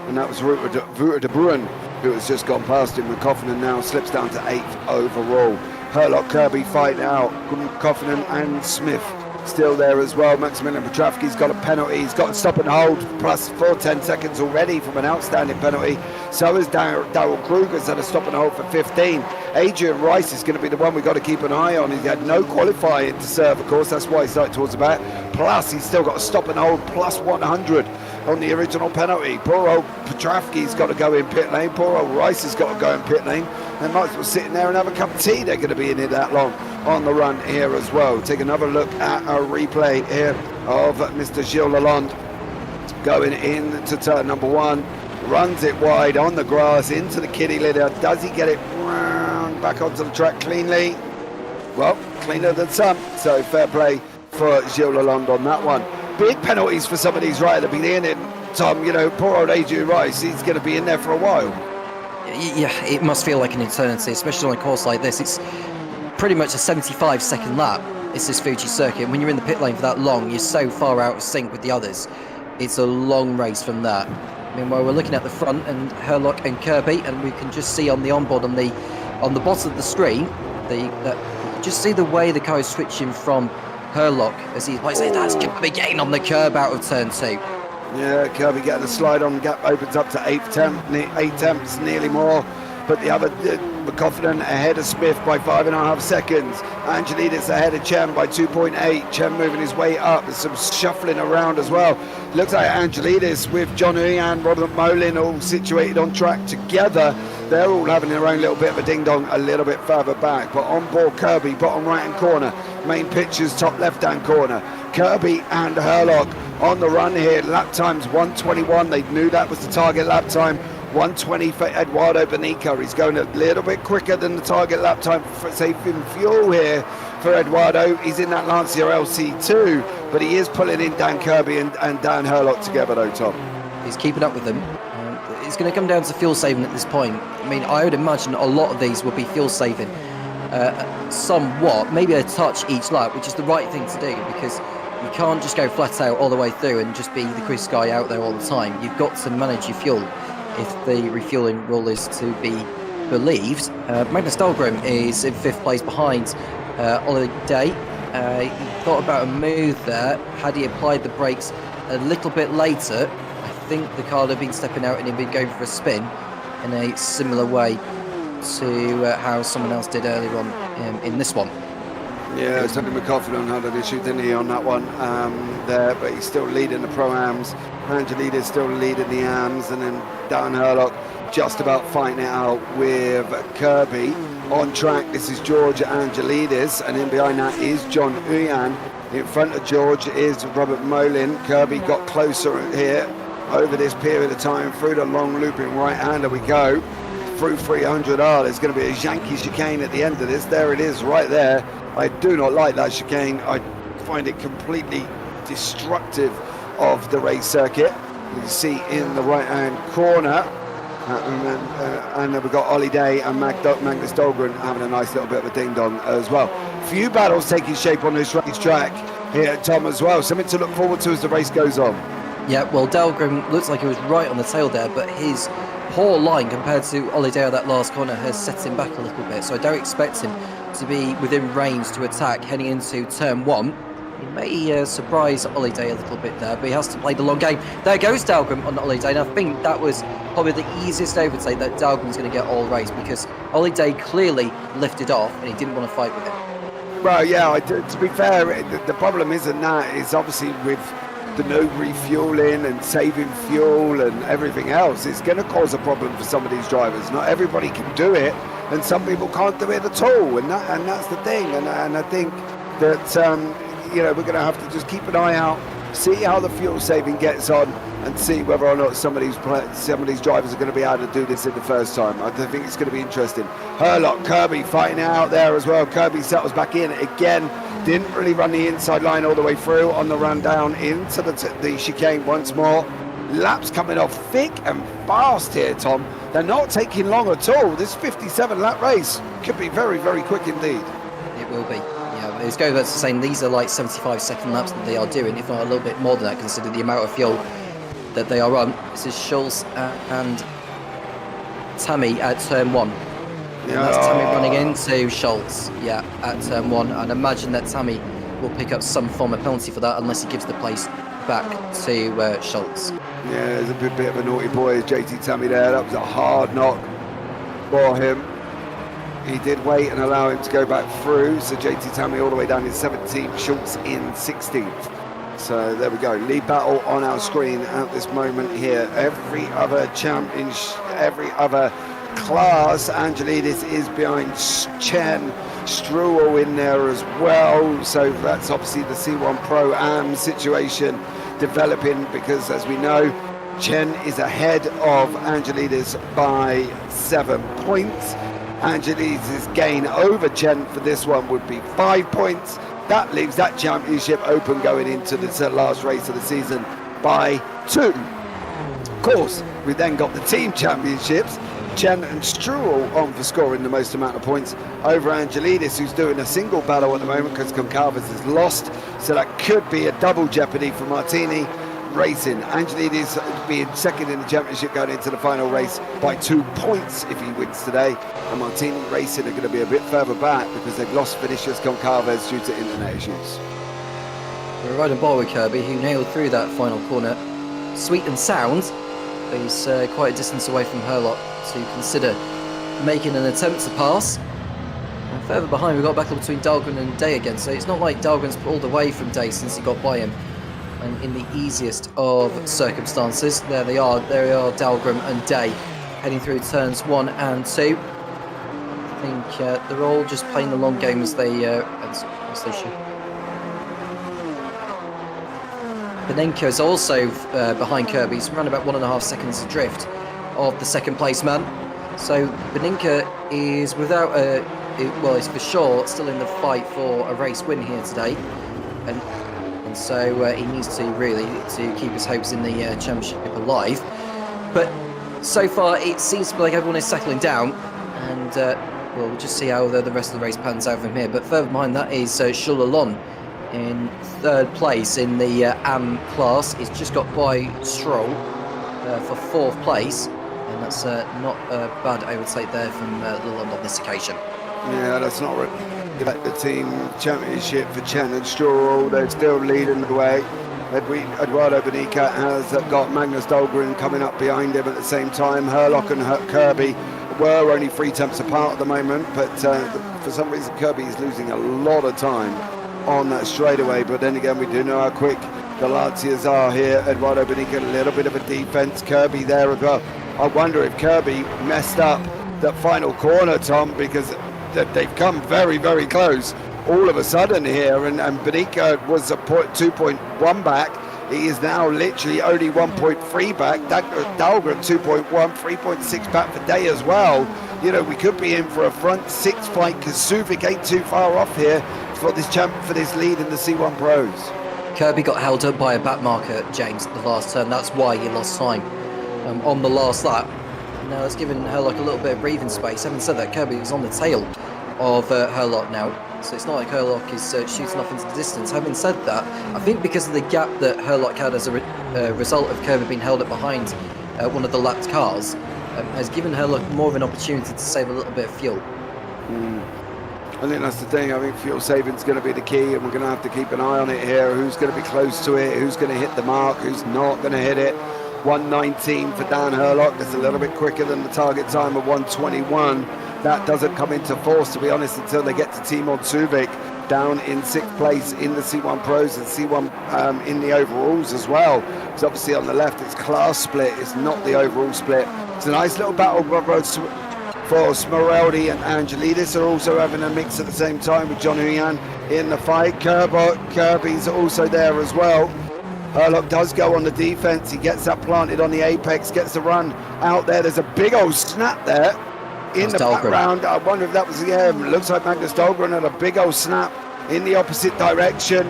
and that was Wouter de Bruin, who has just gone past him. McCoffin now slips down to 8th overall. Herlock, Kirby fight out. McCoffin and Smith still there as well. Maximilian Petrovsky's got a penalty. He's got a stop and hold plus 4 seconds already from an outstanding penalty. So is Daryl Kruger's at a stop and hold for 15. Adrian Rice is going to be the one we've got to keep an eye on. He's had no qualifying to serve, of course. That's why he's started towards the back. Plus, he's still got a stop and hold plus 100 on the original penalty. Poor old Petrovsky's got to go in pit lane. Poor old Rice has got to go in pit lane. They might as well sit in there and have a cup of tea. They're going to be in it that long on the run here as well. Take another look at a replay here of Mr. Gilles Lalonde going into turn number 1. Runs it wide on the grass into the kitty litter. Does he get it round back onto the track cleanly? Well, cleaner than some. So fair play for Gilles Lalonde on that one. Big penalties for some of these right at the beginning. Tom, you know, poor old Adrian Rice, he's going to be in there for a while. Yeah, it must feel like an eternity, especially on a course like this. It's pretty much a 75-second lap. It's this Fuji circuit. When you're in the pit lane for that long, you're so far out of sync with the others. It's a long race from that. Meanwhile, we're looking at the front and Herlock and Kirby, and we can just see on the onboard on the bottom of the screen, just see the way the car is switching from Herlock as he's like, that's Kirby getting on the curb out of turn 2. Yeah, Kirby getting the slide on, gap opens up to 8 tenths, nearly more. But the other, McCoffin ahead of Smith by 5.5 seconds. Angelidis ahead of Chen by 2.8. Chen moving his way up. There's some shuffling around as well. Looks like Angelidis with John Uyan, Robert Molin all situated on track together. They're all having their own little bit of a ding-dong a little bit further back. But on board Kirby, bottom right-hand corner. Main pictures, top left-hand corner. Kirby and Herlock on the run here. Lap times 1:21. They knew that was the target lap time. 1:20 for Eduardo Benico. He's going a little bit quicker than the target lap time for saving fuel here for Eduardo. He's in that Lancia LC2, but he is pulling in Dan Kirby and Dan Herlock together though, Tom. He's keeping up with them. It's going to come down to fuel saving at this point. I mean, I would imagine a lot of these will be fuel saving somewhat, maybe a touch each lap, which is the right thing to do, because you can't just go flat out all the way through and just be the quickest guy out there all the time. You've got to manage your fuel if the refueling rule is to be believed. Magnus Dahlgren is in 5th place behind Ollie Day. He thought about a move there. Had he applied the brakes a little bit later, I think the car would have been stepping out and he'd been going for a spin in a similar way to how someone else did earlier on in this one. Yeah, Tony McCoffin had an issue, didn't he, on that one there, but he's still leading the Pro-Ams. Angelidis still leading the AMs, and then Dan Herlock just about fighting it out with Kirby. On track, this is George Angelidis, and in behind that is John Uyan. In front of George is Robert Molin. Kirby got closer here over this period of time through the long looping right-hander we go. Through 300R, there's going to be a Yankee chicane at the end of this. There it is, right there. I do not like that chicane. I find it completely destructive of the race circuit. You can see in the right-hand corner, and then we've got Ollie Day and Magnus Dahlgren having a nice little bit of a ding-dong as well. Few battles taking shape on this racetrack here, Tom, as well. Something to look forward to as the race goes on. Yeah, well, Dahlgren looks like he was right on the tail there, but his poor line compared to Ollie Day at that last corner has set him back a little bit, so I don't expect him to be within range to attack heading into turn 1. He may surprise Ollie Day a little bit there, but he has to play the long game. There goes Dahlgren on Ollie Day, and I think that was probably the easiest overtake that Dahlgren's going to get all race, because Ollie Day clearly lifted off and he didn't want to fight with him. Well, yeah, to be fair, the problem isn't that. It's obviously with the no refueling and saving fuel and everything else, it's going to cause a problem for some of these drivers. Not everybody can do it, and some people can't do it at all, and that's the thing. And I think that we're going to have to just keep an eye out, see how the fuel saving gets on, and see whether or not some of these drivers are going to be able to do this in the first time. I think it's going to be interesting. Herlock, Kirby fighting out there as well. Kirby settles back in again. Didn't really run the inside line all the way through on the run down into the chicane once more. Laps coming off thick and fast here, Tom. They're not taking long at all. This 57 lap race could be very, very quick indeed. It will be. Yeah, it's going back to saying these are like 75-second laps that they are doing, if not a little bit more than that, considering the amount of fuel that they are on. This is Schultz and Tammy at turn 1. And that's Tammy running into Schultz, at turn 1. And imagine that Tammy will pick up some form of penalty for that unless he gives the place back to Schultz. Yeah, there's a bit of a naughty boy, JT Tammy there. That was a hard knock for him. He did wait and allow him to go back through. So JT Tammy all the way down in 17th, Schultz in 16th. So there we go. Lead battle on our screen at this moment here. Every other every other class, Angelidis is behind Chen, Struel in there as well, so that's obviously the C1 Pro-Am situation developing, because as we know, Chen is ahead of Angelidis by 7 points. Angelidis' gain over Chen for this one would be 5 points. That leaves that championship open going into the last race of the season by 2. Of course, we then got the team championships. Chen and Struel on for scoring the most amount of points over Angelidis, who's doing a single battle at the moment because Concalves is lost, so that could be a double jeopardy for Martini. Racing. Angelidis being second in the championship going into the final race by 2 points if he wins today. And Martini Racing are going to be a bit further back because they've lost Vinicius Goncalves due to internet issues. We're riding ball with Kirby, who nailed through that final corner. Sweet and sound. But he's quite a distance away from Herlock to consider making an attempt to pass. And further behind, we've got a battle between Dahlgren and Day again. So it's not like Dahlgren's pulled away from Day since he got by him. And in the easiest of circumstances, there they are, Dahlgren and Day, heading through turns 1 and 2. I think they're all just playing the long game as they should. Benenko is also behind Kirby. He's around about 1.5 seconds adrift of the second place man. So Benenko is without he's for sure still in the fight for a race win here today. And so he needs to keep his hopes in the championship alive. But so far it seems to be like everyone is settling down, and we'll just see how the rest of the race pans out from here. But further behind that is Shulalon in third place in the AM class. He's just got by Stroll for fourth place, and that's not a bad overtake there from Lilland on this occasion. Yeah, that's not the team championship for Chen and Stroll. They're still leading the way. Eduardo Benica has got Magnus Dahlgren coming up behind him at the same time. Herlock and Kirby were only 3 tenths apart at the moment, but for some reason Kirby is losing a lot of time on that straightaway. But then again, we do know how quick the Lazias are here. Eduardo Benica, a little bit of a defense. Kirby there as well. I wonder if Kirby messed up that final corner, Tom, because they've come very, very close all of a sudden here, and Benica was a 2.1 back. He is now literally only 1.3 back. Dahlgren 2.1, 3.6 back for Day as well. You know, we could be in for a front 6 fight because Suvic ain't too far off here for this lead in the C1 Pros. Kirby got held up by a back marker, James, the last turn. That's why he lost time on the last lap. Now it's given Herlock a little bit of breathing space. Having said that, Kirby is on the tail of Herlock now, so it's not like Herlock is shooting off into the distance. Having said that, I think because of the gap that Herlock had as a result of Kirby being held up behind one of the lapped cars, has given Herlock more of an opportunity to save a little bit of fuel. I think that's the thing. I think fuel saving is going to be the key, and we're going to have to keep an eye on it here. Who's going to be close to it? Who's going to hit the mark? Who's not going to hit it? 1:19 for Dan Herlock. That's a little bit quicker than the target time of 1:21. That doesn't come into force, to be honest, until they get to Timon Suvic down in 6th place in the C1 Pros and C1 in the overalls as well. Because obviously on the left it's class split, it's not the overall split. It's a nice little battle for Smoreldi, and Angelidis are also having a mix at the same time with John Huyan in the fight. Kirby's also there as well. Herlock does go on the defense. He gets that planted on the apex, gets the run out there. There's a big old snap there in the background. I wonder if that was, looks like Magnus Dahlgren had a big old snap in the opposite direction.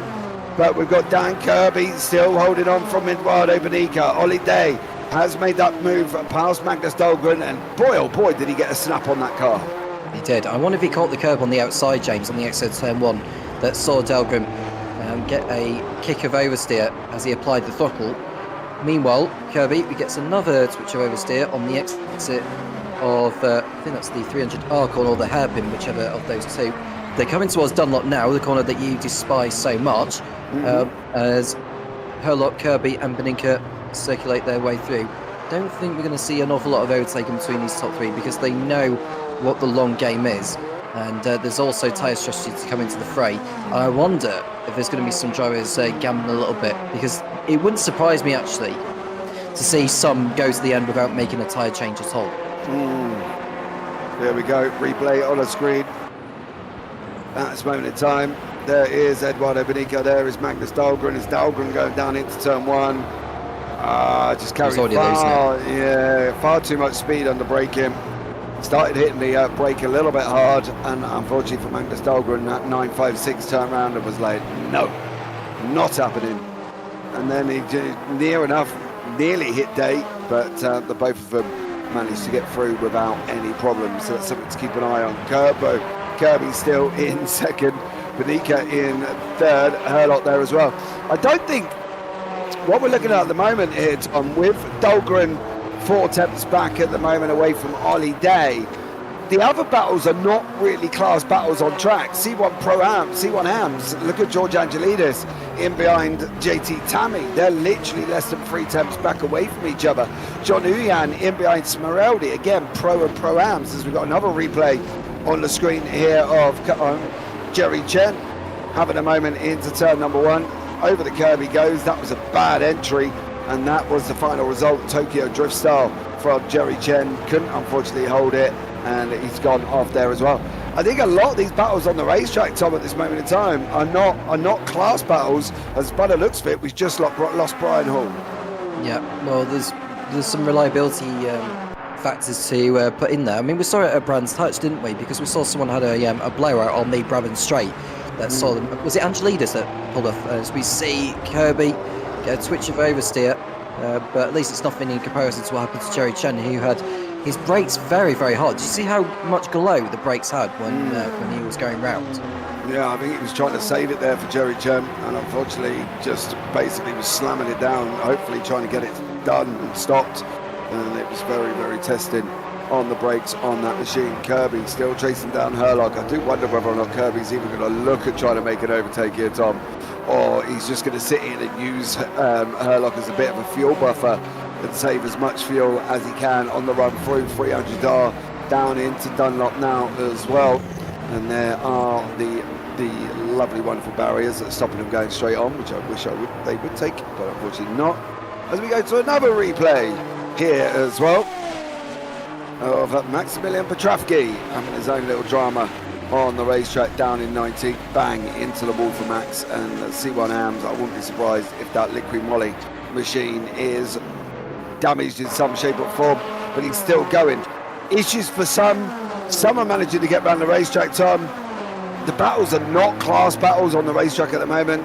But we've got Dan Kirby still holding on from Eduardo Benica. Ollie Day has made that move past Magnus Dahlgren, and boy, oh boy, did he get a snap on that car. He did. I wonder if he caught the curb on the outside, James, on the exit turn 1, that saw Dahlgren get a kick of oversteer as he applied the throttle. Meanwhile, Kirby gets another twitch of oversteer on the exit of, I think that's the 300R corner or the hairpin, whichever of those two. They're coming towards Dunlop now, the corner that you despise so much, as Herlock, Kirby and Beninka circulate their way through. Don't think we're going to see an awful lot of overtaking between these top 3 because they know what the long game is. And there's also tyre strategy to come into the fray. I wonder if there's going to be some drivers gambling a little bit, because it wouldn't surprise me actually to see some go to the end without making a tyre change at all. There we go, replay on the screen. At this moment in time, there is Eduardo Benica, there is Magnus Dahlgren. Is Dahlgren going down into turn 1? Just carrying far too much speed under braking. Started hitting the brake a little bit hard, and unfortunately for Magnus Dahlgren, that 956 turned around and was like, no, not happening. And then he nearly hit Day, but the both of them managed to get through without any problems. So that's something to keep an eye on. Kirby still in second, Benica in third, Herlock there as well. I don't think what we're looking at the moment here, Tom, with Dahlgren 4 tenths back at the moment away from Ollie Day, the other battles are not really class battles on track. C1 Pro-Am, C1 Hams, look at George Angelidis in behind JT Tammy. They're literally less than 3 tenths back away from each other. John Uyan in behind Smeraldi, again, Pro and Pro-Ams, as we've got another replay on the screen here of Jerry Chen having a moment into turn number 1. Over the curb he goes. That was a bad entry, and that was the final result. Tokyo Drift Style from Jerry Chen couldn't unfortunately hold it, and he's gone off there as well. I think a lot of these battles on the racetrack, Tom, at this moment in time are not class battles. As by the looks of it, we've just lost Brian Hall. Yeah, well, there's some reliability factors to put in there. I mean, we saw it at Brands Hatch, didn't we? Because we saw someone had a blowout on the Brabham Straight. That saw them. Was it Angelidis that pulled off? As we see Kirby get a twitch of oversteer, but at least it's nothing in comparison to what happened to Jerry Chen, who had his brakes very, very hard. Did you see how much glow the brakes had when he was going round? Yeah, I think he was trying to save it there for Jerry Chen, and unfortunately just basically was slamming it down, hopefully trying to get it done and stopped, and it was very, very testing on the brakes on that machine. Kirby still chasing down Herlock. I do wonder whether or not Kirby's even going to look at trying to make an overtake here, Tom, or he's just going to sit in and use Herlock as a bit of a fuel buffer and save as much fuel as he can on the run through 300R down into Dunlop now as well. And there are the lovely, wonderful barriers that are stopping them going straight on, which I wish they would take, but unfortunately not. As we go to another replay here as well of Maximilian Petravsky having his own little drama on the racetrack down in 19th, bang into the wall for Max and C1 Hams. I wouldn't be surprised if that liquid moly machine is damaged in some shape or form, but he's still going. Issues for some are managing to get around the racetrack, Tom. The battles are not class battles on the racetrack at the moment.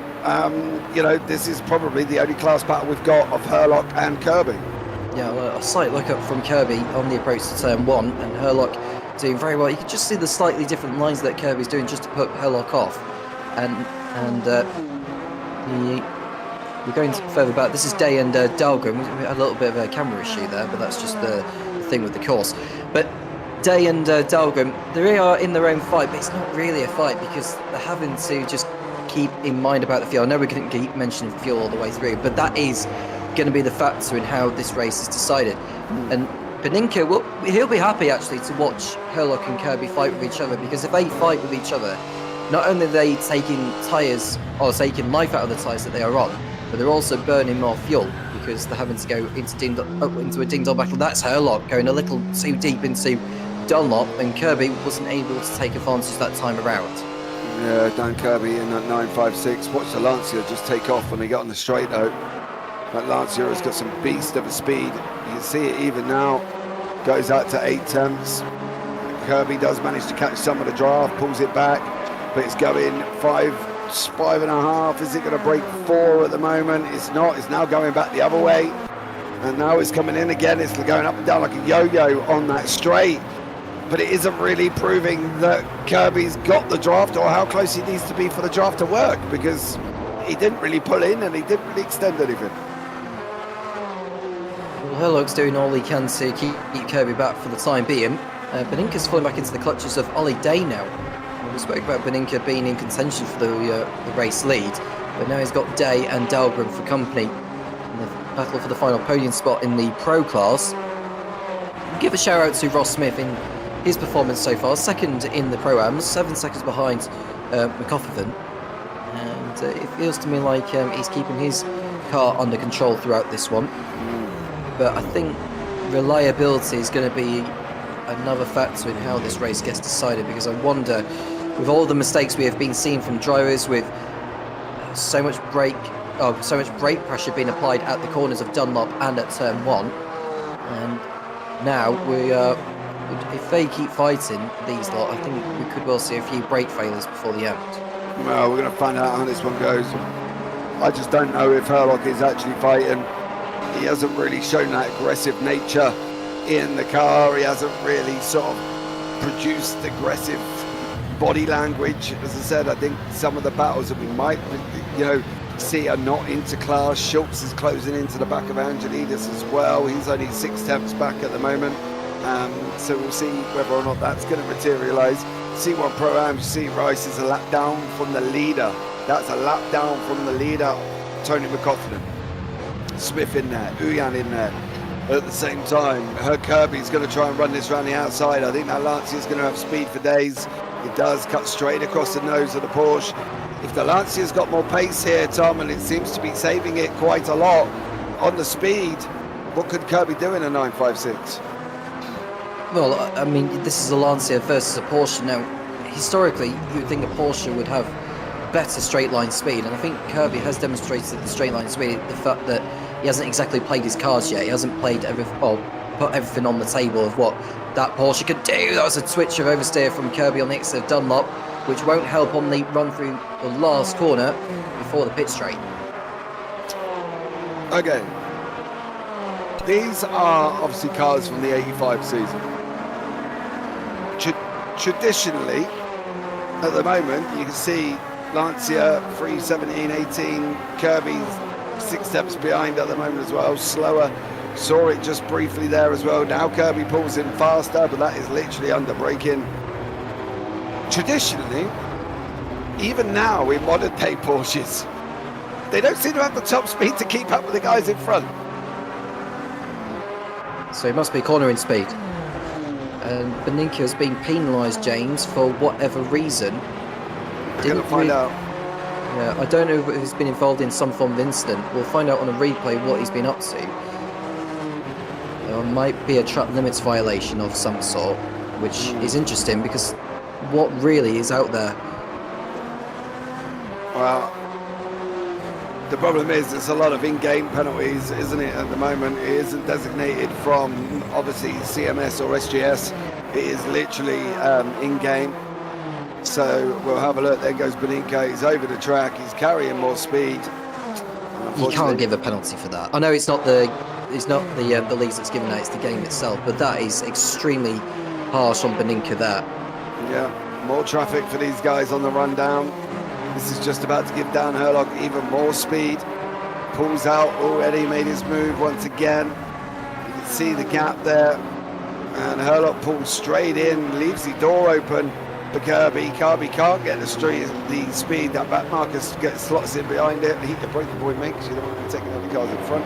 This is probably the only class battle we've got of Herlock and Kirby. Yeah, well, a slight look up from Kirby on the approach to turn 1, and Herlock doing very well. You can just see the slightly different lines that Kirby's doing just to put Herlock off. We're going further back. This is Day and Dahlgren. We had a little bit of a camera issue there, but that's just the thing with the course. But Day and Dahlgren, they are in their own fight, but it's not really a fight because they're having to just keep in mind about the fuel. I know we couldn't keep mentioning fuel all the way through, but that is going to be the factor in how this race is decided. And Beninka, well, he'll be happy actually to watch Herlock and Kirby fight with each other, because if they fight with each other, not only are they taking tyres or taking life out of the tyres that they are on, but they're also burning more fuel because they're having to go into a ding-dong battle. That's Herlock going a little too deep into Dunlop, and Kirby wasn't able to take advantage that time around. Yeah, Dan Kirby in that 956. Watch the Lancia just take off when they get on the straight though. That Lancia has got some beast of a speed. You can see it even now. Goes out to 8 tenths. Kirby does manage to catch some of the draft, pulls it back, but it's going 5.5. Is it going to break 4 at the moment? It's not. It's now going back the other way. And now it's coming in again. It's going up and down like a yo-yo on that straight. But it isn't really proving that Kirby's got the draft or how close he needs to be for the draft to work, because he didn't really pull in and he didn't really extend anything. Well, Herlock's doing all he can to keep Kirby back for the time being. Beninka's falling back into the clutches of Ollie Day now. We spoke about Beninka being in contention for the race lead, but now he's got Day and Dahlgren for company in the battle for the final podium spot in the Pro class. Give a shout out to Ross Smith in his performance so far, second in the Pro-Ams, 7 seconds behind McCofferton, and it feels to me like he's keeping his car under control throughout this one. But I think reliability is going to be another factor in how this race gets decided, because I wonder, with all the mistakes we have been seeing from drivers, with so much brake pressure being applied at the corners of Dunlop and at turn 1, and now if they keep fighting these lot, I think we could well see a few brake failures before the end. Well, we're going to find out how this one goes. I just don't know if Herlock is actually fighting. He hasn't really shown that aggressive nature in the car. He hasn't really sort of produced aggressive body language. As I said, I think some of the battles that we might, See are not into class. Schultz is closing into the back of Angelidis as well. He's only 6 tenths back at the moment. So we'll see whether or not that's going to materialise. C1 Pro-Am, you see Rice is a lap down from the leader. That's a lap down from the leader, Tony McCaughlin. Smith in there, Uyan in there. At the same time, Kirby's going to try and run this around the outside. I think that Lancia's going to have speed for days. It does cut straight across the nose of the Porsche. If the Lancia's got more pace here, Tom, and it seems to be saving it quite a lot on the speed, what could Kirby do in a 956? Well, I mean, this is a Lancia versus a Porsche. Now, historically, you'd think a Porsche would have better straight line speed, and I think Kirby has demonstrated the straight line speed, the fact that he hasn't exactly played his cards yet. He hasn't played put everything on the table of what that Porsche could do. That was a twitch of oversteer from Kirby on the exit of Dunlop, which won't help on the run through the last corner before the pit straight. Okay. These are obviously cars from the 85 season. Traditionally, at the moment, you can see Lancia 3:17.18, Kirby's 6 steps behind at the moment as well, slower. Saw it just briefly there as well. Now Kirby pulls in faster, but that is literally under braking. Traditionally, even now in modern day Porsches, they don't seem to have the top speed to keep up with the guys in front. So it must be cornering speed. And Beninka has been penalised, James, for whatever reason. We're going to find out. Yeah, I don't know if he's been involved in some form of incident. We'll find out on a replay what he's been up to. There might be a track limits violation of some sort, which is interesting because what really is out there? Well, the problem is there's a lot of in-game penalties, isn't it, at the moment? It isn't designated from, obviously, CMS or SGS. It is literally in-game. So we'll have a look. There goes Beninka. He's over the track. He's carrying more speed. You can't give a penalty for that. I know it's not the leads that's given out, it's the game itself, but that is extremely harsh on Beninka there. Yeah, more traffic for these guys on the run down. This is just about to give Dan Herlock even more speed. Pulls out already, made his move once again. You can see the gap there. And Herlock pulls straight in, leaves the door open for Kirby. Kirby can't get the speed. That back marker slots in behind it. Heat the breaking point makes you don't want to take any cars in front.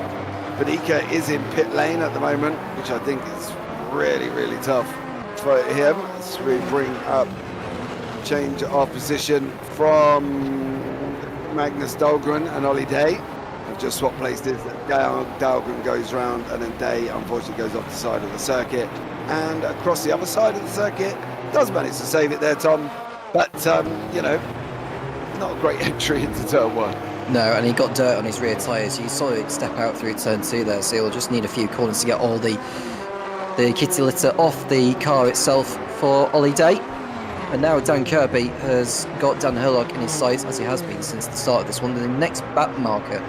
Beninka is in pit lane at the moment, which I think is really, really tough for him. As we bring up change of position from Magnus Dahlgren and Ollie Day. I've just swapped places. Dahlgren goes round and then Day unfortunately goes off the side of the circuit and across the other side of the circuit. Does manage to save it there, Tom, but you know, not a great entry into turn 1. No, and he got dirt on his rear tyres. You saw it step out through turn 2 there, so he'll just need a few corners to get all the kitty litter off the car itself for Ollie Day. And now Dan Kirby has got Dan Herlock in his sights, as he has been since the start of this one. The next back marker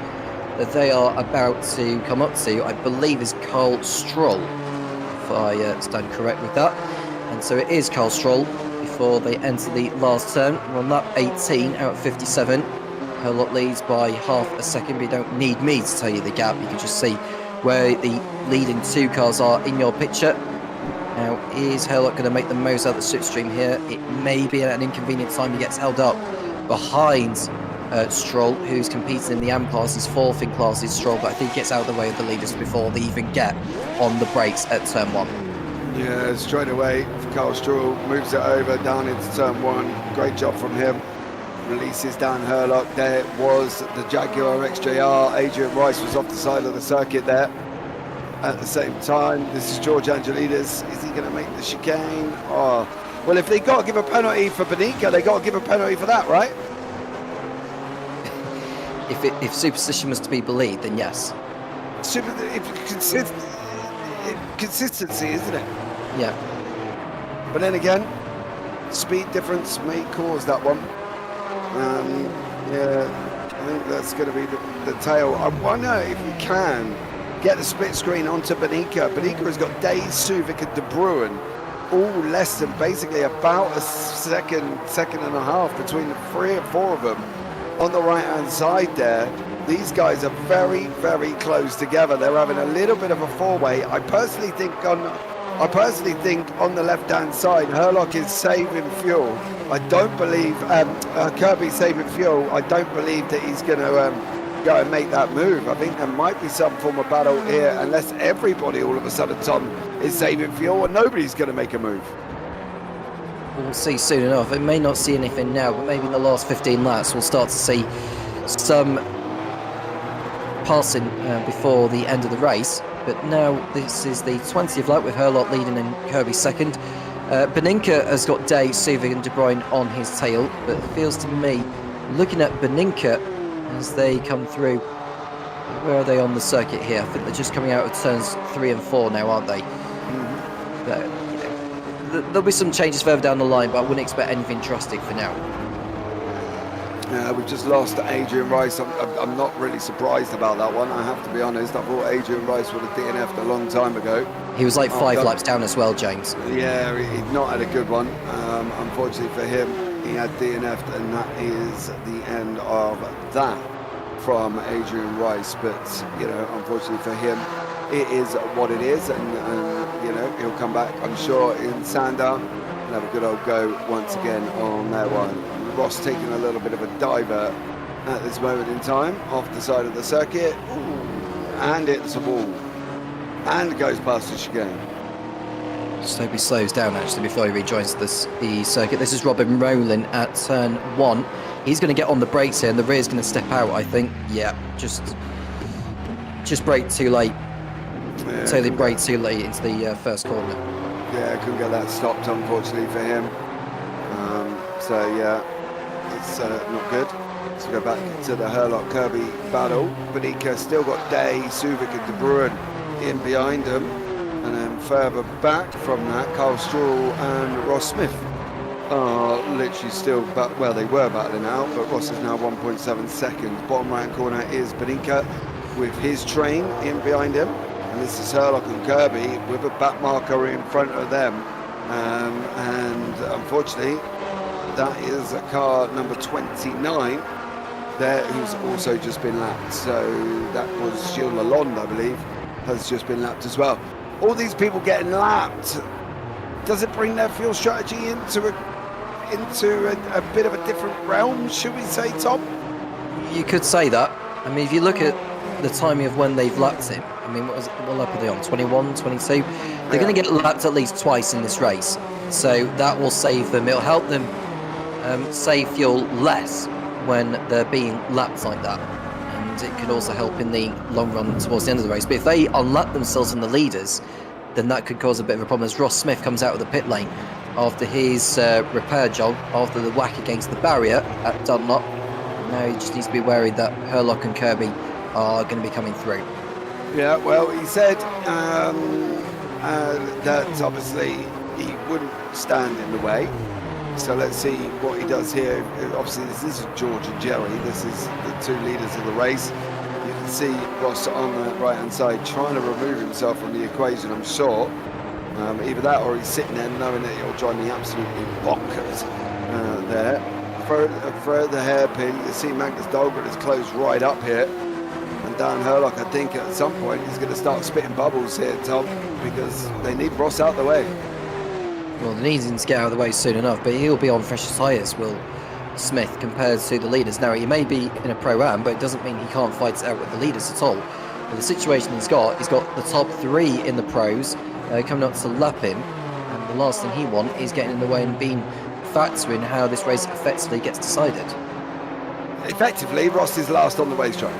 that they are about to come up to, I believe, is Carl Stroll, if I stand correct with that. And so it is Carl Stroll before they enter the last turn. We're on lap 18 out of 57. Herlock leads by half a second, but you don't need me to tell you the gap. You can just see where the leading 2 cars are in your picture. Now, is Herlock going to make the most out of the slipstream here? It may be at an inconvenient time. He gets held up behind Stroll, who's competing in the AM class. He's 4th in classes, Stroll, but I think he gets out of the way of the leaders before they even get on the brakes at turn 1. Yeah, straight away, Carl Stroll moves it over down into turn 1. Great job from him. Releases Dan Herlock. There was the Jaguar XJR. Adrian Rice was off the side of the circuit there. At the same time, this is George Angelidis. Is he going to make the chicane? Oh, well, if they got to give a penalty for Beninka, they got to give a penalty for that, right? If superstition was to be believed, then yes. Consistency, isn't it? Yeah. But then again, speed difference may cause that one. Yeah, I think that's going to be the tail. I wonder if you can get the split screen onto Beninka. Beninka has got Day, Suvic and De Bruin, all less than basically about a second and a half between the 3 and 4 of them. on the right-hand side there. These guys are very, very close together. They're having a little bit of a four-way. I personally think on the left-hand side, Herlock is saving fuel. I don't believe Kirby's saving fuel. I don't believe that he's going to go and make that move. I think there might be some form of battle here, unless everybody all of a sudden, Tom, is saving fuel and nobody's going to make a move. We'll see soon enough. We may not see anything now, but maybe in the last 15 laps we'll start to see some passing before the end of the race. But now this is the 20th lap with Herlock leading and Kirby second. Beninka has got Day, Suva and De Bruyne on his tail, but it feels to me, looking at Beninka as they come through, where are they on the circuit here? I think they're just coming out of turns 3 and 4 now, aren't they? But, you know, there'll be some changes further down the line, but I wouldn't expect anything drastic for now. We've just lost Adrian Rice. I'm not really surprised about that one, I have to be honest. I thought Adrian Rice would have DNF'd a long time ago. He was like 5 laps down as well, James. Yeah, he's not had a good one. Unfortunately for him, he had DNF'd, and that is the end of that from Adrian Rice. But, you know, unfortunately for him, it is what it is, and you know, he'll come back, I'm sure, in Sandown and have a good old go once again on that one. Ross taking a little bit of a diver at this moment in time off the side of the circuit. And hits a wall and goes past the chicane. Just hope he slows down actually before he rejoins the circuit. This is Robin Rowland at turn 1. He's going to get on the brakes here and the rear's going to step out, I think. Yeah, just brake too late. Yeah, Totally brake too late into the first corner. Yeah, couldn't get that stopped, unfortunately for him. So yeah, it's not good. Let's go back to the Herlock-Kirby battle. Beninka still got Day, Suvic and De Bruyne in behind him. And then further back from that, Carl Stroll and Ross Smith are literally still, well, they were battling out, but Ross is now 1.7 seconds. Bottom right corner is Beninka with his train in behind him. And this is Herlock and Kirby with a back marker in front of them. And unfortunately, that is a car number 29 there, who's also just been lapped. So that was Gilles Lalonde, I believe, has just been lapped as well. All these people getting lapped, does it bring their fuel strategy into a bit of a different realm, should we say, Tom? You could say that. I mean, if you look at the timing of when they've lapped him, I mean, what lap are they on? 21, 22? They're going to get lapped at least twice in this race. So that will save them. It'll help them save fuel less when they're being lapped like that. And it could also help in the long run towards the end of the race. But if they unlap themselves in the leaders, then that could cause a bit of a problem as Ross Smith comes out of the pit lane after his repair job, after the whack against the barrier at Dunlop. Now he just needs to be wary that Herlock and Kirby are going to be coming through. Yeah, well, he said that obviously he wouldn't stand in the way. So let's see what he does here. Obviously, this is George and Jerry. This is the 2 leaders of the race. You can see Ross on the right-hand side trying to remove himself from the equation, I'm sure. Either that or he's sitting there knowing that he'll drive me absolutely bonkers there. Further hairpin, you see Magnus Dahlgren is closed right up here. And Dan Herlock, I think at some point, is going to start spitting bubbles here, Tom, because they need Ross out of the way. Well, they need him to get out of the way soon enough, but he'll be on fresher tyres, Will Smith, compared to the leaders. Now, he may be in a Pro-Am, but it doesn't mean he can't fight it out with the leaders at all. But the situation he's got the top 3 in the pros coming up to lap him, and the last thing he wants is getting in the way and being a factor in how this race effectively gets decided. Effectively, Ross is last on the racetrack.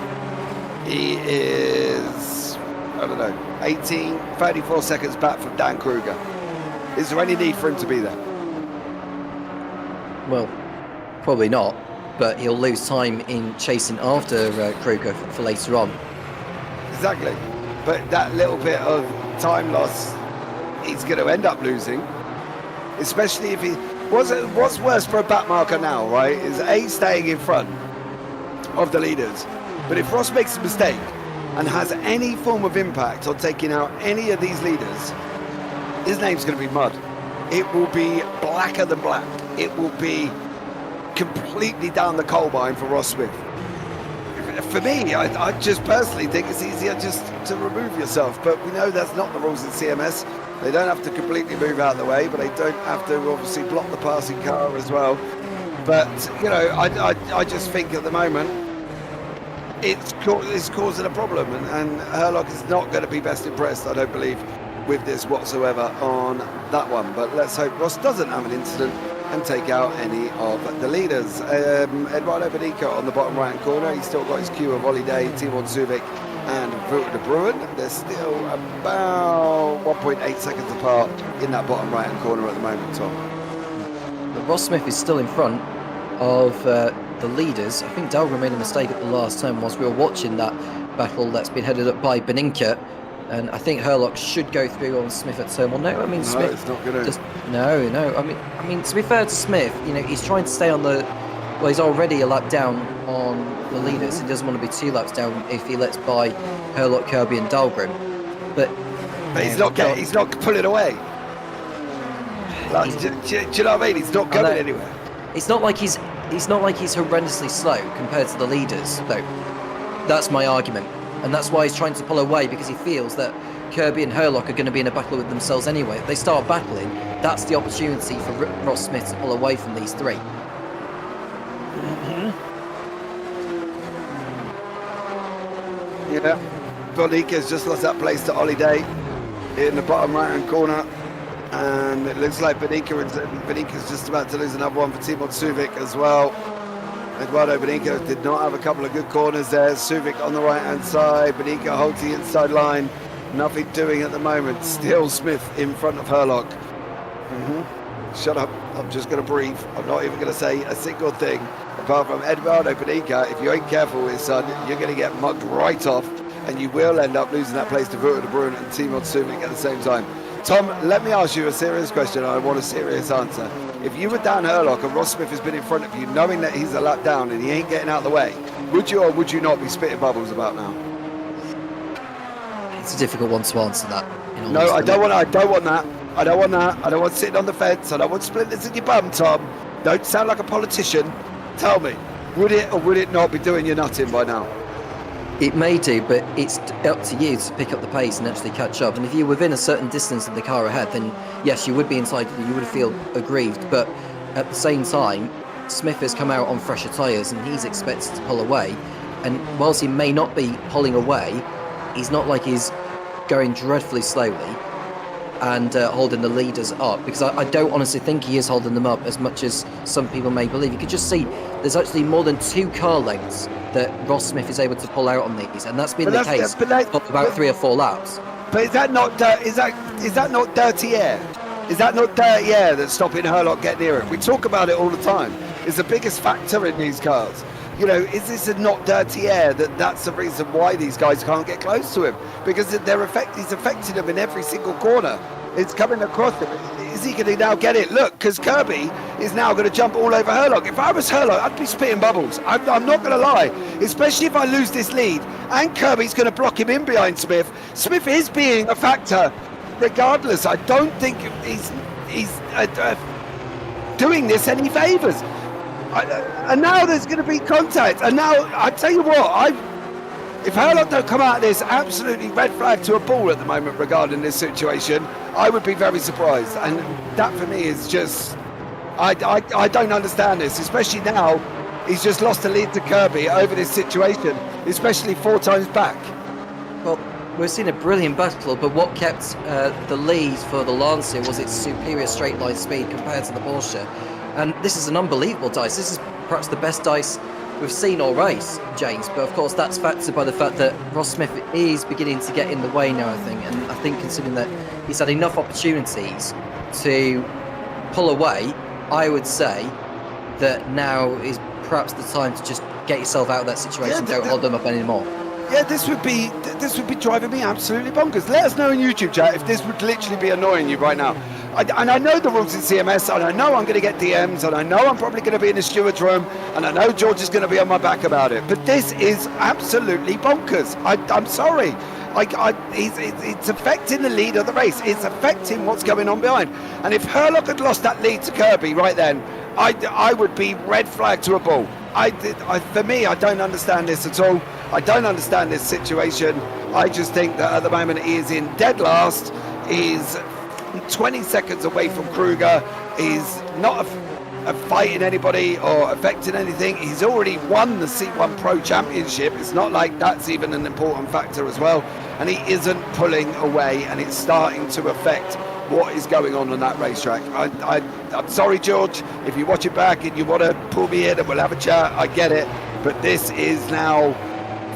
He is, 34 seconds back from Dan Kruger. Is there any need for him to be there? Well, probably not, but he'll lose time in chasing after Kruger for later on. Exactly. But that little bit of time loss, he's going to end up losing. Especially if he... What's worse for a back marker now, right, is A, staying in front of the leaders. But if Ross makes a mistake and has any form of impact on taking out any of these leaders, his name's going to be mud. It will be blacker than black. It will be completely down the coal mine for Ross Smith. For me, I just personally think it's easier just to remove yourself, but we know that's not the rules in CMS. They don't have to completely move out of the way, but they don't have to obviously block the passing car as well. But, you know, I just think at the moment it's causing a problem, and Herlock is not going to be best impressed, I don't believe, with this whatsoever on that one. But let's hope Ross doesn't have an incident and take out any of the leaders. Eduardo Benico on the bottom right hand corner. He's still got his queue of Holiday, Timon Subic and Vuelta de Bruin. They're still about 1.8 seconds apart in that bottom right hand corner at the moment, Tom. But Ross Smith is still in front of the leaders. I think Dahlgren made a mistake at the last turn whilst we were watching that battle that's been headed up by Beninka. And I think Herlock should go through on Smith at turn one. No, I mean, No, Smith. it's not going to. No. I mean, to be fair to Smith, you know, he's trying to stay on the. Well, he's already a lap down on the leaders. He doesn't want to be 2 laps down if he lets by Herlock, Kirby, and Dahlgren. But He's not pulling away. Like, do you know what I mean? He's not going anywhere. it's not like he's horrendously slow compared to the leaders, though. That's my argument. And that's why he's trying to pull away, because he feels that Kirby and Herlock are going to be in a battle with themselves anyway. If they start battling, that's the opportunity for Ross Smith to pull away from these three. Yeah, Bonika's just lost that place to Holiday in the bottom right hand corner, and it looks like Benika's just about to lose another one for Timon Subic as well. Eduardo Beninka did not have a couple of good corners there. Subic on the right hand side, Beninka holds the inside line, nothing doing at the moment. Still Smith in front of Herlock. Shut up, I'm just going to breathe. I'm not even going to say a single thing apart from Eduardo Beninka. If you ain't careful with his son, you're going to get mugged right off, and you will end up losing that place to Vuelta de Bruin and Timon Subic at the same time. Tom, let me ask you a serious question. I want a serious answer. If you were down Herlock and Ross Smith has been in front of you, knowing that he's a lap down and he ain't getting out of the way, would you or would you not be spitting bubbles about now? It's a difficult one to answer that. No, I don't want that. I don't want sitting on the fence. I don't want splinters in your bum, Tom. Don't sound like a politician. Tell me, would it or would it not be doing your nutting by now? It may do, but it's up to you to pick up the pace and actually catch up. And if you're within a certain distance of the car ahead, then yes, you would be entitled, you would feel aggrieved. But at the same time, Smith has come out on fresher tyres and he's expected to pull away. And whilst he may not be pulling away, he's not like he's going dreadfully slowly and holding the leaders up, because I don't honestly think he is holding them up as much as some people may believe. You could just see there's actually more than 2 car lengths that Ross Smith is able to pull out on these, and that's been the case for about 3 or 4 laps. But is that not is that not dirty air? Is that not dirty air that's stopping Herlock getting near it? We talk about it all the time. It's the biggest factor in these cars. You know, is this not dirty air that's the reason why these guys can't get close to him? Because he's affecting them in every single corner. It's coming across him. Is he going to now get it? Look, because Kirby is now going to jump all over Herlock. If I was Herlock, I'd be spitting bubbles. I'm not going to lie. Especially if I lose this lead. And Kirby's going to block him in behind Smith. Smith is being a factor regardless. I don't think he's doing this any favours. And now there's going to be contact. And now, I tell you what, if Herlock don't come out of this absolutely red flag to a ball at the moment regarding this situation, I would be very surprised. And that for me is just, I don't understand this, especially now he's just lost the lead to Kirby over this situation, especially 4 times back. Well, we've seen a brilliant battle, but what kept the lead for the Lancia was its superior straight line speed compared to the Porsche. And this is an unbelievable dice. This is perhaps the best dice we've seen all race, James. But of course, that's factored by the fact that Ross Smith is beginning to get in the way now, I think. And I think considering that he's had enough opportunities to pull away, I would say that now is perhaps the time to just get yourself out of that situation. Don't hold them up anymore. Yeah, this would be driving me absolutely bonkers. Let us know in YouTube chat if this would literally be annoying you right now. And I know the rules in CMS, and I know I'm going to get DMs, and I know I'm probably going to be in the steward's room, and I know George is going to be on my back about it. But this is absolutely bonkers. I'm sorry. It's affecting the lead of the race. It's affecting what's going on behind. And if Herlock had lost that lead to Kirby right then, I would be red flag to a bull. For me, I don't understand this at all. I don't understand this situation. I just think that at the moment he is in dead last. He's 20 seconds away from Kruger. He's not fighting anybody or affecting anything. He's already won the C1 Pro Championship. It's not like that's even an important factor as well. And he isn't pulling away, and it's starting to affect what is going on that racetrack. I'm sorry, George, if you watch it back and you want to pull me in and we'll have a chat, I get it. But this is now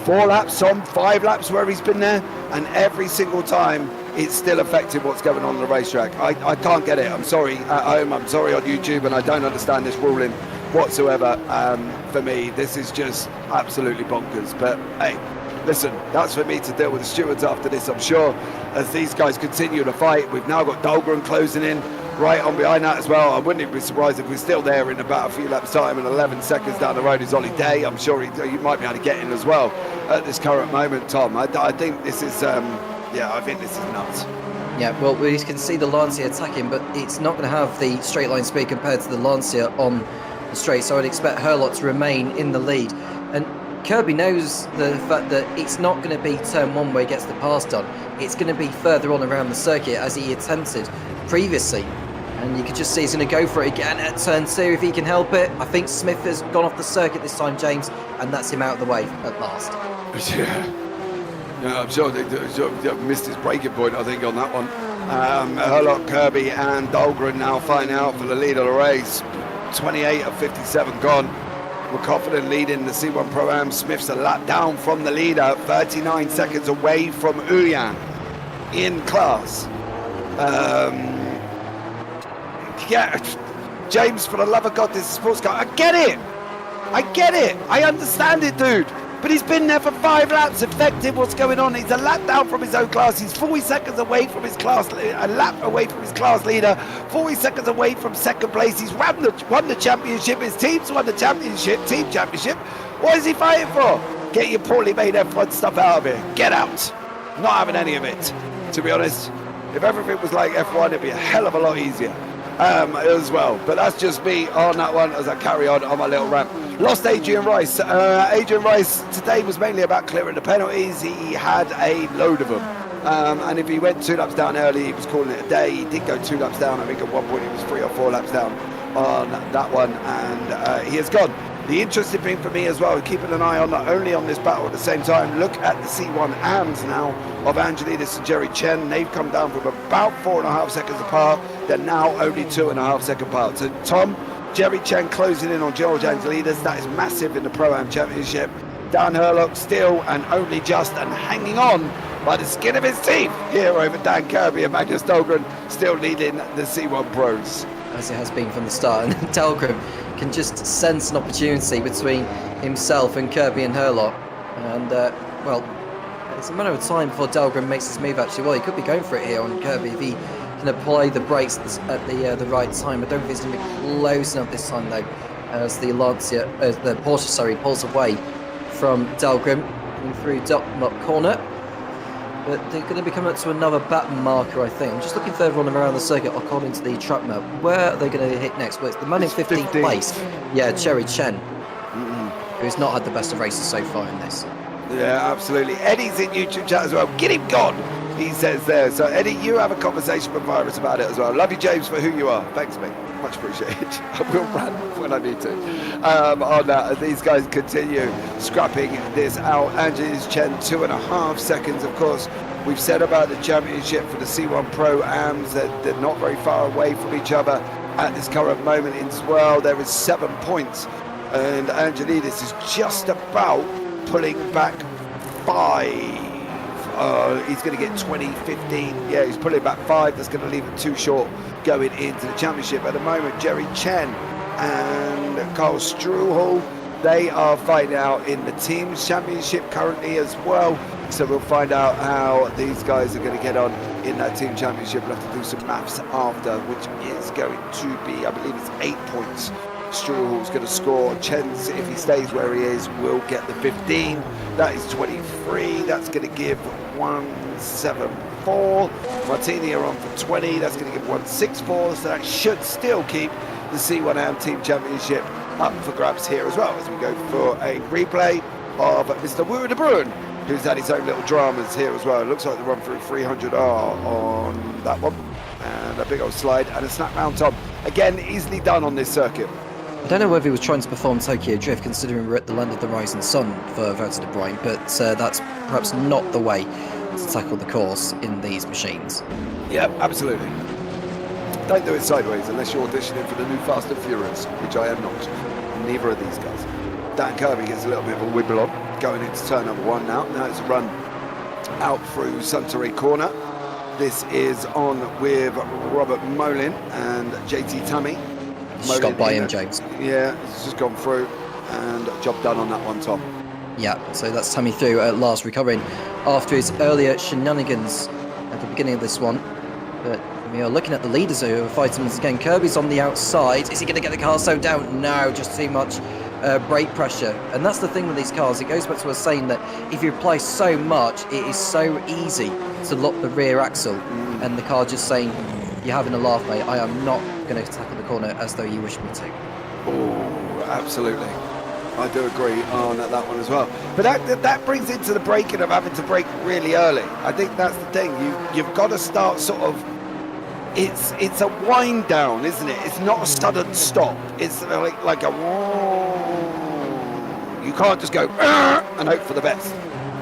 4 laps on, 5 laps where he's been there, and every single time it's still affecting what's going on the racetrack. I can't get it. I'm sorry at home, I'm sorry on YouTube, and I don't understand this ruling whatsoever. For me, this is just absolutely bonkers. But hey, listen, that's for me to deal with the stewards after this, I'm sure, as these guys continue to fight. We've now got Dahlgren closing in right on behind that as well. I wouldn't even be surprised if we're still there in about a few laps time, and 11 seconds down the road is Ollie Day. I'm sure he might be able to get in as well at this current moment, Tom. I think this is I think this is nuts. Yeah, well, we can see the Lancia attacking, but it's not going to have the straight line speed compared to the Lancia on the straight, so I'd expect Herlot to remain in the lead. And Kirby knows the fact that it's not going to be turn 1 where he gets the pass done. It's going to be further on around the circuit as he attempted previously. And you can just see he's going to go for it again at turn 2 if he can help it. I think Smith has gone off the circuit this time, James, and that's him out of the way at last. Yeah, I'm sure they missed his breaking point, I think, on that one. Herlock, Kirby and Dahlgren now fighting out for the lead of the race. 28 of 57 gone. We're confident leading the C1 Pro-Am. Smith's a lap down from the leader, 39 seconds away from Uyan in class. James, for the love of God, this is Sportscar. I get it. I understand it, dude. But he's been there for 5 laps, effective what's going on. He's a lap down from his own class. He's 40 seconds away from his class, a lap away from his class leader, 40 seconds away from second place. He's won the championship. His team's won the championship, team championship. What is he fighting for? Get your poorly made F1 stuff out of here. Get out. Not having any of it, to be honest. If everything was like F1, it'd be a hell of a lot easier as well. But that's just me on that one as I carry on my little rant. Lost Adrian Rice. Adrian Rice today was mainly about clearing the penalties. He had a load of them. And if he went 2 laps down early, he was calling it a day. He did go 2 laps down. I think at one point he was 3 or 4 laps down on that one. And he has gone. The interesting thing for me as well, keeping an eye on not only on this battle at the same time, look at the C1 AMs now of Angelidis and Jerry Chen. They've come down from about 4.5 seconds apart. They're now only 2.5 seconds apart. So Tom, Jerry Chen closing in on George Angelidis. That is massive in the Pro-Am Championship. Dan Herlock still and only just and hanging on by the skin of his teeth here over Dan Kirby and Magnus Dahlgren, still leading the C1 Pros. As it has been from the start, and Dahlgren can just sense an opportunity between himself and Kirby and Herlock. And, well, it's a matter of time before Dahlgren makes his move, actually. Well, he could be going for it here on Kirby if he can apply the brakes at the right time. I don't think it's going to be close enough this time, though, as the Porsche, pulls away from Dahlgren, coming through Dot corner. But they're going to be coming up to another baton marker, I think. I'm just looking further on around the circuit according to the track map. Where are they going to hit next? Well, it's the man in 15th place. Yeah, Cherry Chen, who's not had the best of races so far in this. Yeah, absolutely. Eddie's in YouTube chat as well. Get him gone, he says there. So, Eddie, you have a conversation with Virus about it as well. Love you, James, for who you are. Thanks, mate. Much appreciated. I will rant when I need to. On that, as these guys continue scrapping this out. Angelis Chen, 2.5 seconds, of course. We've said about the championship for the C1 Pro-Ams that they're not very far away from each other at this current moment as well. There is 7 points, and Angelidis is just about pulling back 5. He's going to get 20-15. Yeah, he's pulling back 5. That's going to leave him too short going into the championship. At the moment, Jerry Chen and Carl Struhel, they are fighting out in the team's championship currently as well. So we'll find out how these guys are going to get on in that team championship. We'll have to do some maths after, which is going to be, I believe it's 8 points. Struhel's going to score. Chen's, if he stays where he is, will get the 15. That is 23. That's going to give 174. Martini are on for 20. That's going to give 164. So that should still keep the C1M Team Championship up for grabs here as well, as we go for a replay of Mr. Woo de Bruin, who's had his own little dramas here as well. It looks like the run through 300R on that one, and a big old slide and a snap mount on. Again, easily done on this circuit. I don't know whether he was trying to perform Tokyo Drift, considering we're at the land of the rising sun for Wouter de Bruin, but that's perhaps not the way to tackle the course in these machines. Yeah, absolutely. Don't do it sideways unless you're auditioning for the new Fast and Furious, which I am not. Neither of these guys. Dan Kirby gets a little bit of a wibble on, going into turn number 1 now. Now it's a run out through Suntory Corner. This is on with Robert Molin and JT Tammy. Just got by him, James. Yeah, it's just gone through, and job done on that one, Tom. Yeah, so that's Tammy through at last, recovering after his earlier shenanigans at the beginning of this one. But we are looking at the leaders who are fighting once again. Kirby's on the outside. Is he going to get the car slowed down? No, just too much brake pressure. And that's the thing with these cars. It goes back to us saying that if you apply so much, it is so easy to lock the rear axle. And the car just saying, you're having a laugh, mate. I am not going to tackle the corner as though you wish me to. Oh, absolutely. I do agree on that one as well. But that brings into the braking of having to brake really early. I think that's the thing. You've got to start sort of. It's a wind down, isn't it? It's not a sudden stop. It's like a whoa. You can't just go and hope for the best.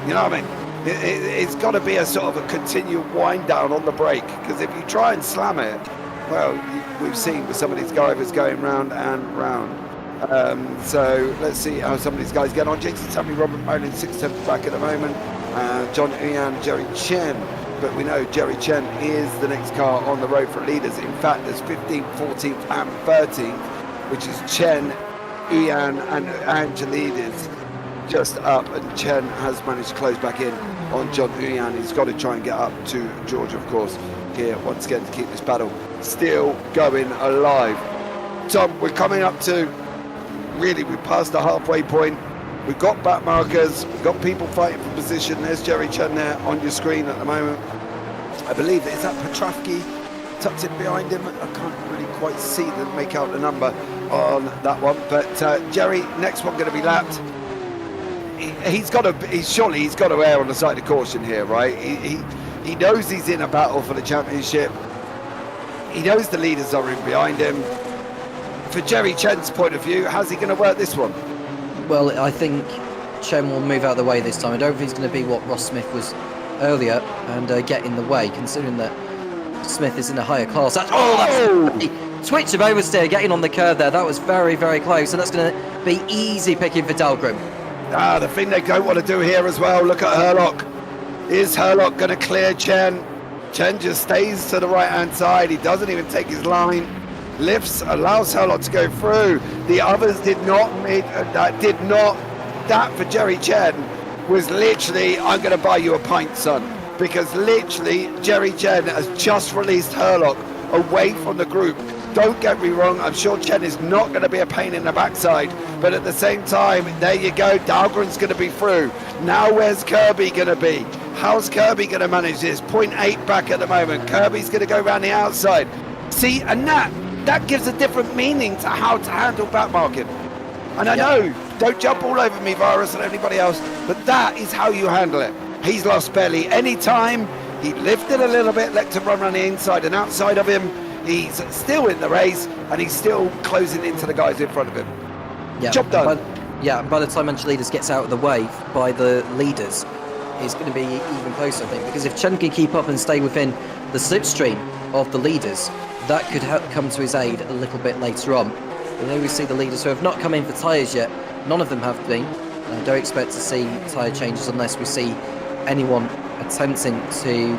You know what I mean? It's got to be a sort of a continual wind down on the brake, because if you try and slam it, well, we've seen with some of these drivers going round and round. So let's see how some of these guys get on. JT Tammy, Robert Molin, 6th back at the moment. John Uyan, Jerry Chen. But we know Jerry Chen is the next car on the road for leaders. In fact, there's 15th, 14th and 13th, which is Chen, Uyan and Angelides just up, and Chen has managed to close back in on John Uyan. He's got to try and get up to Georgia, of course, here once again to keep this battle still going alive. Tom, we're coming up to, really, we're past the halfway point. We've got back markers, we've got people fighting for position. There's Jerry Chen there on your screen at the moment. I believe that is that Petrovsky tucked in behind him. I can't really quite see make out the number on that one. But Jerry, next one going to be lapped. He's got to err on the side of caution here, right? He knows he's in a battle for the championship. He knows the leaders are in behind him. For Jerry Chen's point of view, how's he going to work this one? Well, I think Chen will move out of the way this time. I don't think he's going to be what Ross Smith was earlier and get in the way, considering that Smith is in a higher class. That's switch of oversteer, getting on the curve there. That was very, very close, and that's going to be easy picking for Dahlgren. The thing they don't want to do here as well, look at Herlock. Is Herlock going to clear Chen? Chen just stays to the right-hand side. He doesn't even take his line. Lifts, allows Herlock to go through. The others did not make that for Jerry Chen was literally, I'm going to buy you a pint, son. Because literally, Jerry Chen has just released Herlock away from the group. Don't get me wrong, I'm sure Chen is not going to be a pain in the backside, but at the same time, there you go, Dahlgren's going to be through. Now where's Kirby going to be? How's Kirby going to manage this? 0.8 back at the moment. Kirby's going to go around the outside. See, and that gives a different meaning to how to handle backmarking. And I know, don't jump all over me, Virus, and anybody else, but that is how you handle it. He's lost barely any time. He lifted a little bit, let him run around the inside and outside of him. He's still in the race, and he's still closing into the guys in front of him. Yeah, job done. By the time Angelides gets out of the way by the leaders, it's going to be even closer, I think, because if Chen can keep up and stay within the slipstream of the leaders, that could come to his aid a little bit later on. Although we see the leaders who have not come in for tyres yet, none of them have been. I don't expect to see tyre changes unless we see anyone attempting to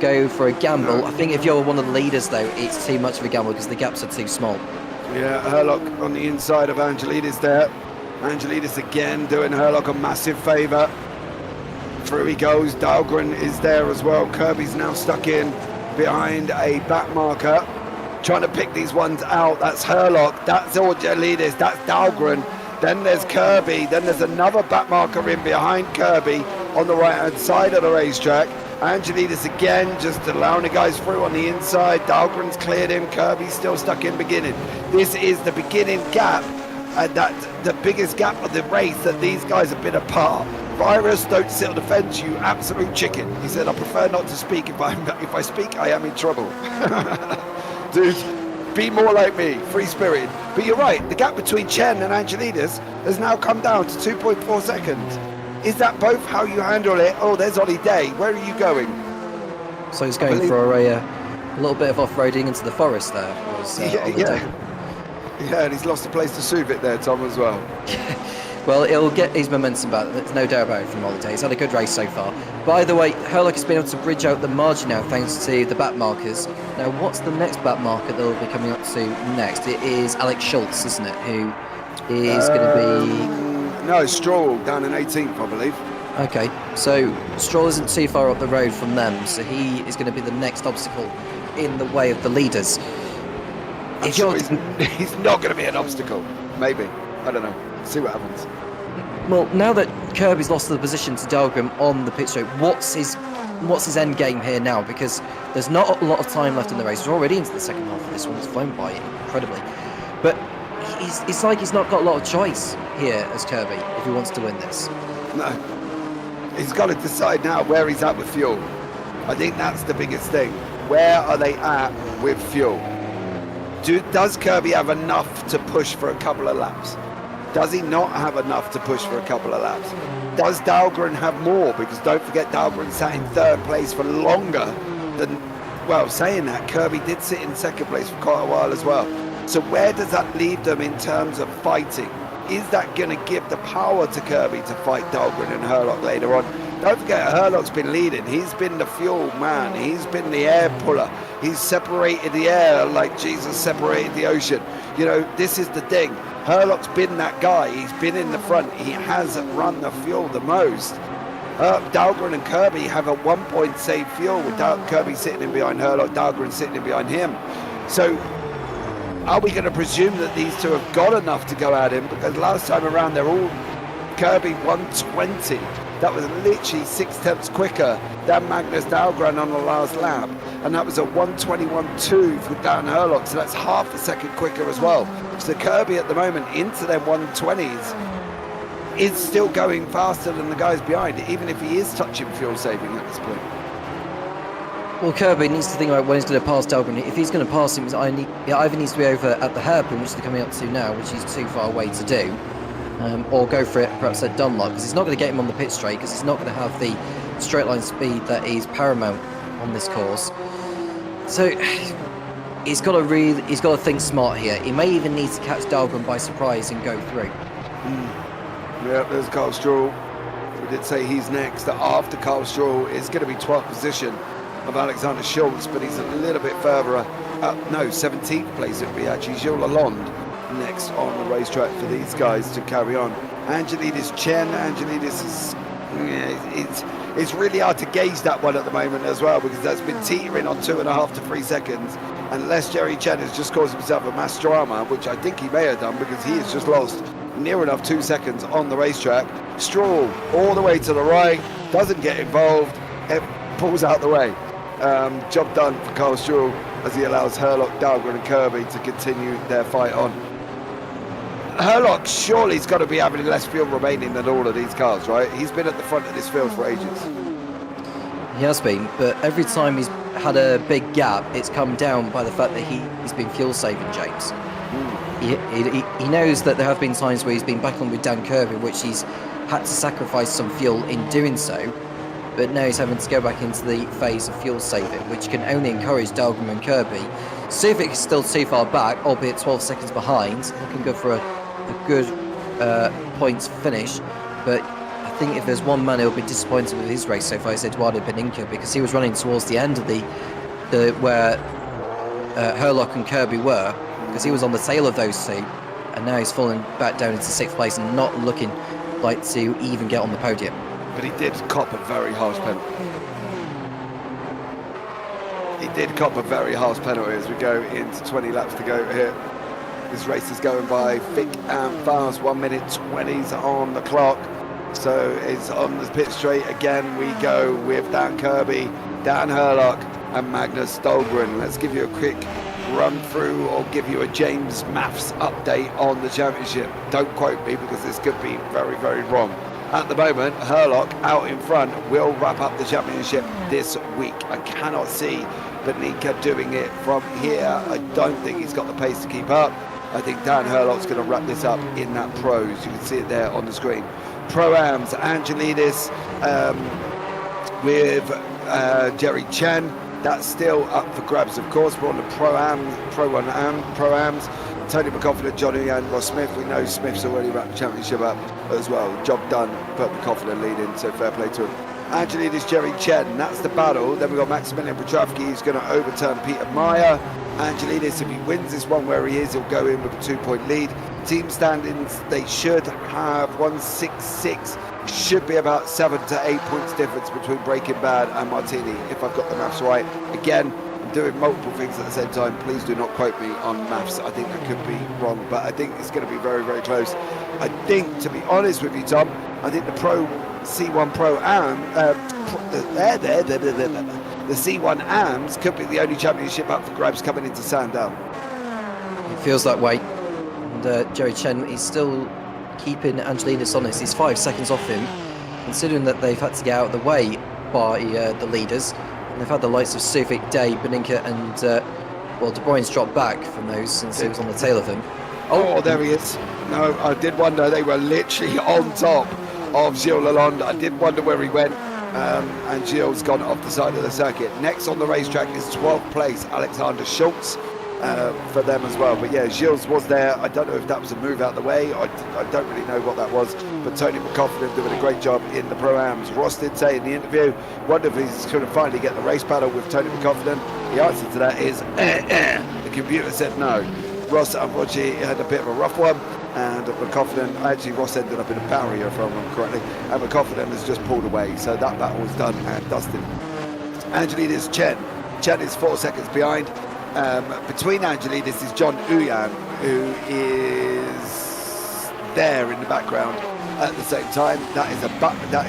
go for a gamble. I think if you're one of the leaders, though, it's too much of a gamble because the gaps are too small. Yeah, Herlock on the inside of Angelides there. Angelides again doing Herlock a massive favour. Through he goes. Dahlgren is there as well. Kirby's now stuck in behind a back marker, trying to pick these ones out. That's Herlock, that's Angelides, that's Dahlgren. Then there's Kirby, then there's another back marker in behind Kirby on the right hand side of the racetrack. Angelidis again, just allowing the guys through on the inside. Dahlgren's cleared him. Kirby's still stuck in beginning. This is the beginning gap, and that's the biggest gap of the race that these guys have been apart. Virus, don't sit on the fence, you absolute chicken. He said, I prefer not to speak. If I speak, I am in trouble. Dude, be more like me, free spirit. But you're right, the gap between Chen and Angelidis has now come down to 2.4 seconds. Is that both how you handle it? Oh, there's Ollie Day. Where are you going? So he's going for a little bit of off-roading into the forest there. Yeah, and he's lost a place to soothe it there, Tom, as well. Well, it'll get his momentum back. There's no doubt about it from Ollie Day. He's had a good race so far. By the way, Herlock has been able to bridge out the margin now thanks to the back markers. Now, what's the next back marker that will be coming up to next? It is Alex Schultz, isn't it? Who is going to be... No, Stroll down in 18th, I believe. Okay, so Stroll isn't too far up the road from them, so he is going to be the next obstacle in the way of the leaders. I'm sure he's not going to be an obstacle. Maybe. I don't know. See what happens. Well, now that Kirby's lost the position to Dahlgren on the pit straight, what's his end game here now? Because there's not a lot of time left in the race. We're already into the second half of this one. It's flown by incredibly. But it's like he's not got a lot of choice here as Kirby if he wants to win this. No. He's got to decide now where he's at with fuel. I think that's the biggest thing. Where are they at with fuel? Does Kirby have enough to push for a couple of laps? Does he not have enough to push for a couple of laps? Does Dahlgren have more? Because don't forget, Dahlgren sat in third place for longer than... Well, saying that, Kirby did sit in second place for quite a while as well. So where does that leave them in terms of fighting? Is that going to give the power to Kirby to fight Dahlgren and Herlock later on? Don't forget, Herlock's been leading. He's been the fuel man. He's been the air puller. He's separated the air like Jesus separated the ocean. You know, this is the thing. Herlock's been that guy. He's been in the front. He has run the fuel the most. Dahlgren and Kirby have a 1 point saved fuel with Kirby sitting in behind Herlock, Dahlgren sitting in behind him. So are we going to presume that these two have got enough to go at him? Because last time around, they're all Kirby 120. That was literally 6 tenths quicker than Magnus Dahlgren on the last lap. And that was a 121.2 for Dan Herlock. So that's half a second quicker as well. So Kirby at the moment into their 120s is still going faster than the guys behind, even if he is touching fuel saving at this point. Well, Kirby needs to think about when he's going to pass Dahlgren. If he's going to pass him, he either needs to be over at the hairpin, which they're coming up to now, which is too far away to do, or go for it perhaps at Dunlop, because it's not going to get him on the pit straight, because he's not going to have the straight line speed that is paramount on this course. So he's got to think smart here. He may even need to catch Dahlgren by surprise and go through. Yeah, there's Carl Stroll. We did say he's next. After Carl Stroll is going to be 12th position of Alexander Schultz, but he's a little bit further up. No, 17th place it would be actually. Gilles Lalonde next on the racetrack for these guys to carry on. Angelidis Chen. Angelidis is... It's really hard to gauge that one at the moment as well, because that's been teetering on 2.5 to 3 seconds. Unless Jerry Chen has just caused himself a mass drama, which I think he may have done, because he has just lost near enough 2 seconds on the racetrack. Stroll all the way to the right, doesn't get involved, it pulls out the way. Job done for Carl Stroll as he allows Herlock, Dahlgren and Kirby to continue their fight on. Herlock surely's got to be having less fuel remaining than all of these cars, right? He's been at the front of this field for ages. He has been, but every time he's had a big gap, it's come down by the fact that he's been fuel saving, James. He knows that there have been times where he's been battling with Dan Kirby, which he's had to sacrifice some fuel in doing so, but now he's having to go back into the phase of fuel saving, which can only encourage Dahlgren and Kirby. Civic is still too far back, albeit 12 seconds behind, looking good for a good points finish, but I think if there's one man who'll be disappointed with his race so far, it's Eduardo Beninca, because he was running towards the end of the where Herlock and Kirby were, because he was on the tail of those two, and now he's fallen back down into 6th place and not looking like to even get on the podium. But he did cop a very harsh penalty. He did cop a very harsh penalty as we go into 20 laps to go here. This race is going by thick and fast, 1 minute 20s on the clock. So it's on the pit straight again. We go with Dan Kirby, Dan Herlock, and Magnus Dahlgren. Let's give you a quick run through or give you a James Maths update on the championship. Don't quote me because this could be very, very wrong. At the moment, Herlock out in front will wrap up the championship this week. I cannot see Benica doing it from here. I don't think he's got the pace to keep up. I think Dan Herlock's going to wrap this up in that pros. You can see it there on the screen. Pro-Ams, Angelidis with Jerry Chen. That's still up for grabs, of course. We're on the Pro-Ams. Tony McCaughlin, John Uyan, Ross Smith. We know Smith's already wrapped the championship up as well. Job done, but McCaughlin leading, so fair play to him. Angelidis, Jerry Chen, that's the battle. Then we've got Maximilian Petrovsky, who's going to overturn Peter Meyer. Angelidis, if he wins this one where he is, he'll go in with a 2-point lead. Team standings, they should have 166. Should be about 7 to 8 points difference between Breaking Bad and Martini, if I've got the maths right. Again, I'm doing multiple things at the same time. Please do not quote me on maths. I think that could be wrong, but I think it's going to be very, very close. I think, to be honest with you, Tom, I think the C1 Pro-Am, the C1 AMs could be the only championship up for grabs coming into Sandown. It feels that way. And Jerry Chen is still keeping Angelidis honest. He's 5 seconds off him, considering that they've had to get out of the way by the leaders. And they've had the likes of Suvic, Day, Beninka, and De Bruyne's dropped back from those since he was on the tail of him. Oh, there he is. No, I did wonder. They were literally on top of Gilles Lalonde. I did wonder where he went. And Gilles gone off the side of the circuit. Next on the racetrack is 12th place Alexander Schultz for them as well. But yeah, Gilles was there. I don't know if that was a move out the way. I don't really know what that was. But Tony McCaughlin doing a great job in the Pro-Ams. Ross did say in the interview, wonder if he's going to finally get the race battle with Tony McCaughlin. The answer to that is the computer said no. Ross unfortunately had a bit of a rough one. And McCaughlin, actually Ross ended up in a barrier, if I remember correctly, and McCaughlin has just pulled away, so that battle was done and dusted. Angelidis, Chen is 4 seconds behind. Between Angelidis is John Uyan, who is there in the background at the same time. That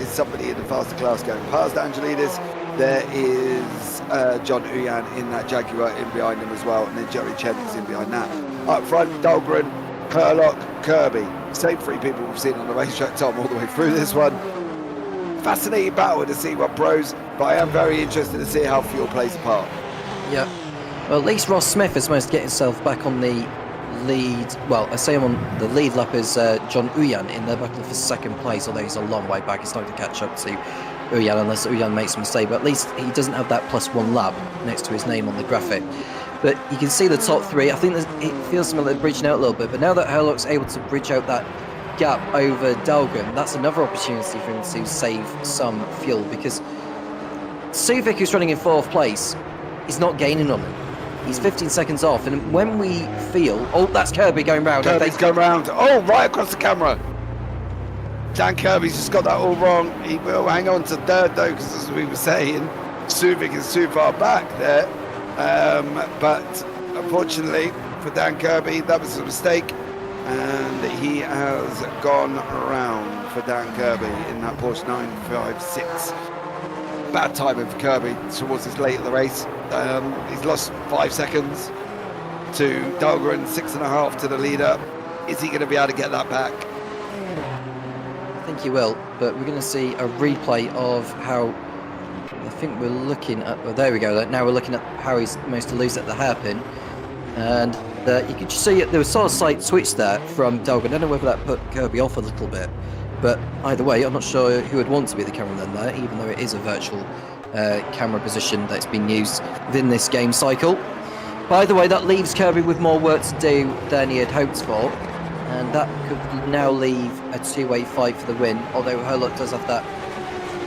is somebody in the faster class going past Angelidis. There is John Uyan in that Jaguar in behind him as well, and then Jerry Chen is in behind that. Up front, Dahlgren, Herlock, Kirby. Same 3 people we've seen on the racetrack, Tom, all the way through this one. Fascinating battle to see what pros, but I am very interested to see how fuel plays a part. Yeah. Well, at least Ross Smith has managed to get himself back on the lead. Well, I say him on the lead lap as John Uyan in the battle for second place, although he's a long way back. It's not to catch up to Uyan unless Uyan makes a mistake, but at least he doesn't have that +1 lap next to his name on the graphic. But you can see the top 3. I think it feels similar to bridging out a little bit, but now that Herlock's able to bridge out that gap over Dahlgren, that's another opportunity for him to save some fuel, because Suvic, who's running in 4th place, is not gaining on him. He's 15 seconds off, and when we feel... Oh, that's Kirby going round. Kirby's going round. Oh, right across the camera. Dan Kirby's just got that all wrong. He will hang on to 3rd, though, because as we were saying, Suvic is too far back there. But unfortunately for Dan Kirby, that was a mistake, and he has gone around for Dan Kirby in that Porsche 956. Bad timing for Kirby towards this late in the race. He's lost 5 seconds to Dahlgren, 6.5 to the leader. Is he going to be able to get that back? I think he will, but we're going to see a replay of how... I think we're looking at... Well, there we go. Now we're looking at how he's managed to lose at the hairpin. And you could just see there was sort of slight switch there from Dahlgren. I don't know whether that put Kirby off a little bit. But either way, I'm not sure who would want to be the cameraman there, even though it is a virtual camera position that's been used within this game cycle. By the way, that leaves Kirby with more work to do than he had hoped for. And that could now leave a 2-way fight for the win, although Herlock does have that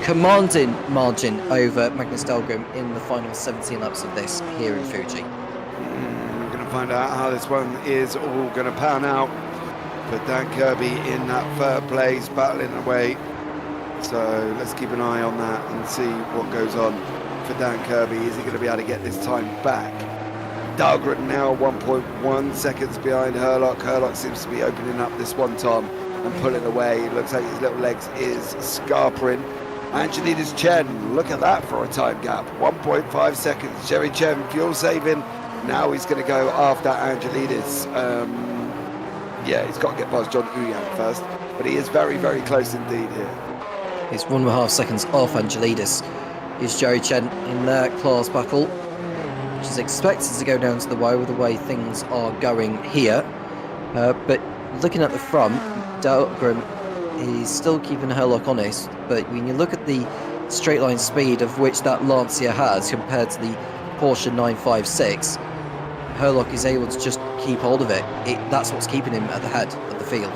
commanding margin over Magnus Dahlgren in the final 17 laps of this here in Fuji. We're going to find out how this one is all going to pan out. But Dan Kirby in that 3rd place, battling away. So let's keep an eye on that and see what goes on for Dan Kirby. Is he going to be able to get this time back? Dahlgren now 1.1 seconds behind Herlock. Herlock seems to be opening up this one, Tom. and pulling away. It looks like his little legs is scarpering. Angelidis Chen, look at that for a time gap. 1.5 seconds. Jerry Chen, fuel saving. Now he's going to go after Angelidis. Yeah, he's got to get past John Uyan first, but he is very, very close indeed here. He's 1.5 seconds off Angelidis. Is Jerry Chen in their class battle, which is expected to go down to the wire with the way things are going here. But looking at the front, Dahlgren is still keeping Herlock honest, but when you look at the straight line speed of which that Lancia has compared to the Porsche 956, Herlock is able to just keep hold of it. That's what's keeping him at the head of the field.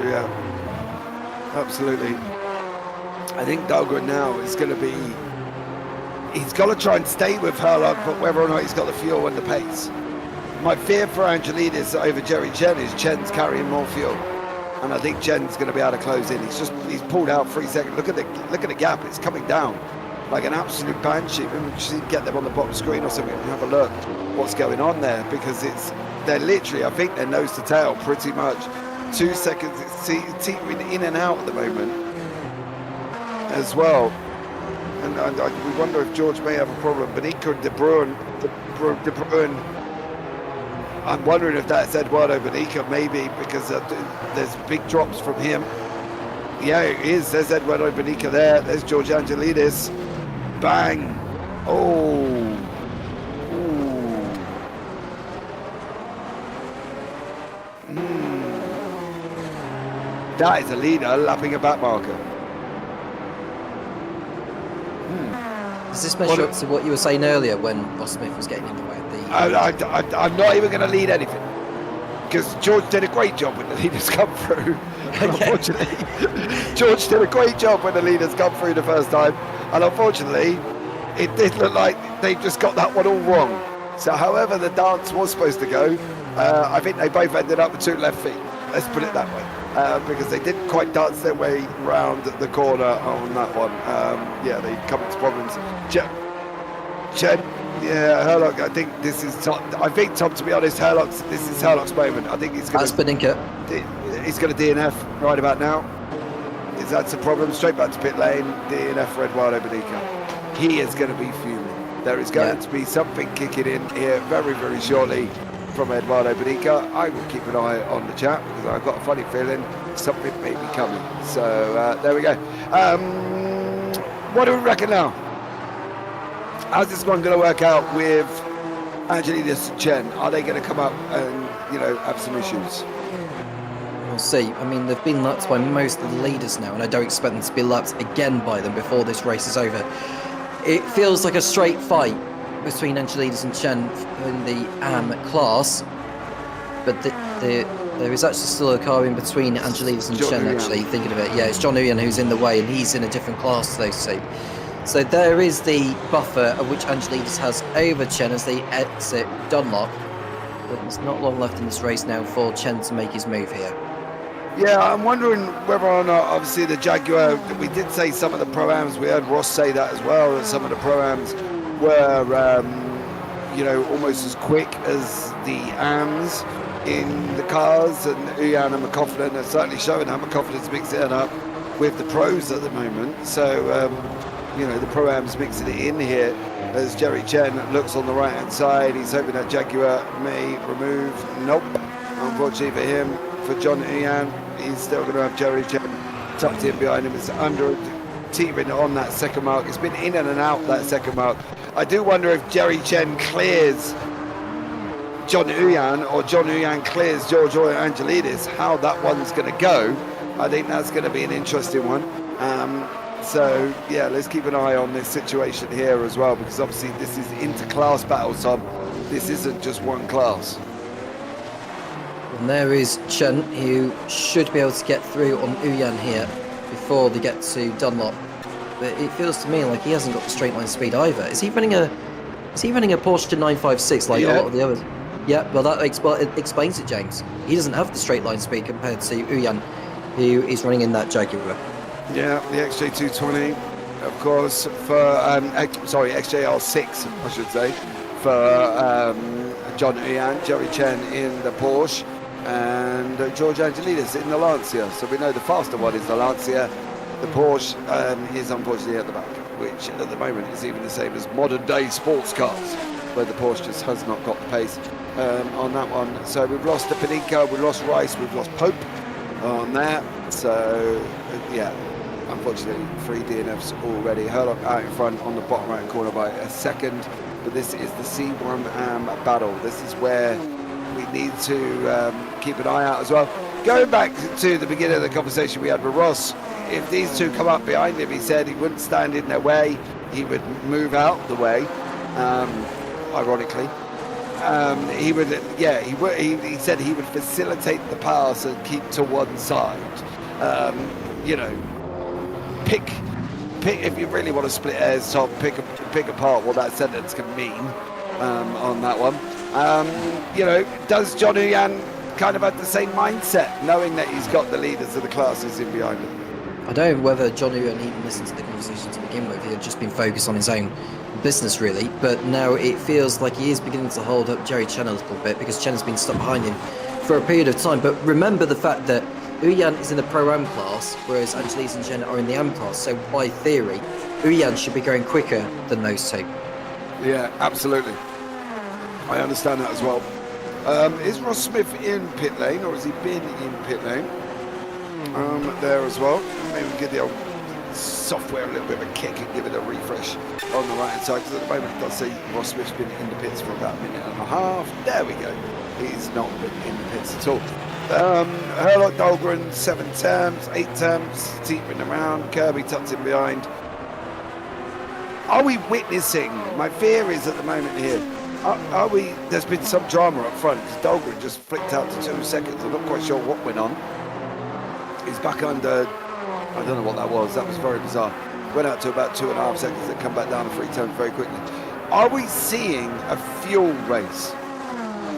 Yeah, absolutely. I think Dahlgren now is going to be... He's got to try and stay with Herlock, but whether or not he's got the fuel and the pace. My fear for Angelidis over Jerry Chen is Chen's carrying more fuel, and I think Chen's going to be able to close in. He's pulled out 3 seconds. Look at the gap. It's coming down like an absolute banshee. Maybe we should get them on the bottom screen or something and have a look what's going on there, because they're literally, I think they're nose to tail pretty much. 2 seconds. It's teetering in and out at the moment as well. And we wonder if George may have a problem. Benica and De Bruin, I'm wondering if that's Eduardo Benica, maybe, because there's big drops from him. Yeah, it is. There's Eduardo Benica there. There's George Angelidis. Bang. Oh. Ooh. That is a leader lapping a back marker. Does this measure up to what you were saying earlier when Ross Smith was getting in the way of the... I'm not even going to lead anything, because George did a great job when the leaders come through. Unfortunately, George did a great job when the leaders come through the first time, and unfortunately, it did look like they just got that one all wrong. So however the dance was supposed to go, I think they both ended up with 2 left feet. Let's put it that way. Because they didn't quite dance their way round the corner on that one. Yeah, they come into problems. Chen, yeah, Herlock, I think this is Tom. I think, Tom, to be honest, this is Herlock's moment. I think he's going to... That's Benica. He's going to DNF right about now. That's a problem. Straight back to pit lane, DNF for Eduardo Benica. He is going to be fuming. There is going to be something kicking in here very, very shortly from Eduardo Benica. I will keep an eye on the chat, because I've got a funny feeling something may be coming. So there we go. What do we reckon now? How's this one going to work out with Angelidis and Chen? Are they going to come up and, have some issues? We'll see. I mean, they've been lapped by most of the leaders now, and I don't expect them to be lapped again by them before this race is over. It feels like a straight fight between Angelidis and Chen in the AM class, but there is actually still a car in between Angelidis and Chen, actually, thinking of it. Yeah, it's John Uyan who's in the way, and he's in a different class to those two. So there is the buffer of which Angelidis has over Chen as they exit Dunlop, but there's not long left in this race now for Chen to make his move here. Yeah, I'm wondering whether or not, obviously, the Jaguar, we did say some of the Pro-Ams, we heard Ross say that as well, that some of the Pro-Ams were, almost as quick as the AMs in the cars, and Uyan and McCaughlin are certainly showing how McCaughlin's mixing it up with the pros at the moment. So, the Pro-Am's mixing it in here as Jerry Chen looks on the right-hand side. He's hoping that Jaguar may remove. Nope. Unfortunately for him, for John Uyan, he's still going to have Jerry Chen tucked in behind him. It's under teetering on that second mark. It's been in and out that second mark. I do wonder if Jerry Chen clears John Uyan or John Uyan clears George Angelidis, how that one's going to go. I think that's going to be an interesting one. So, yeah, let's keep an eye on this situation here as well, because obviously this is inter-class battles, Tom. This isn't just one class. And there is Chen, who should be able to get through on Uyan here before they get to Dunlop. But it feels to me like he hasn't got the straight line speed either. Is he running a Porsche 956 like a lot of the others? Yeah, well that explains it, James. He doesn't have the straight line speed compared to Uyan, who is running in that Jaguar. Yeah, the XJ220, of course, for XJR6, I should say, for John Uyan. Jerry Chen in the Porsche. and George Angelidis in the Lancia. So we know the faster one is the Lancia. The Porsche is unfortunately at the back, which at the moment is even the same as modern day sports cars, where the Porsche just has not got the pace on that one. So we've lost the Paninka, we've lost Rice, we've lost Pope on that. So yeah, unfortunately 3 DNFs already. Herlock out in front on the bottom right corner by a second, but this is the C1 battle. This is where we need to keep an eye out as well. Going back to the beginning of the conversation we had with Ross, if these two come up behind him, he said he wouldn't stand in their way, he would move out the way, ironically. He would, yeah, he said he would facilitate the pass and keep to one side. You know, pick if you really want to split hairs, Tom, pick apart what that sentence can mean on that one. You know, does John Uyan kind of have the same mindset, knowing that he's got the leaders of the classes in behind him? I don't know whether John Uyan even listened to the conversation to begin with. He had just been focused on his own business, really. But now it feels like he is beginning to hold up Jerry Chen a little bit, because Chen has been stuck behind him for a period of time. But remember the fact that Uyan is in the Pro-Am class, whereas Angelis and Chen are in the Am class. So by theory, Uyan should be going quicker than those two. Yeah, absolutely. I understand that as well. Is Ross Smith in pit lane, or has he been in pit lane? There as well. Maybe give the old software a little bit of a kick and give it a refresh on the right hand side, because at the moment it does say Ross Smith's been in the pits for about a minute and a half. There we go. He's not been in the pits at all. Herlock Dahlgren 7 terms, 8 terms, teetering around. Kirby tucked in behind. Are we witnessing? My fear is at the moment here. Are we? There's been some drama up front. Dahlgren just flicked out to 2 seconds. I'm not quite sure what went on. He's back under, I don't know what that was. That was very bizarre. Went out to about 2.5 seconds and come back down to 3 turns very quickly. Are we seeing a fuel race?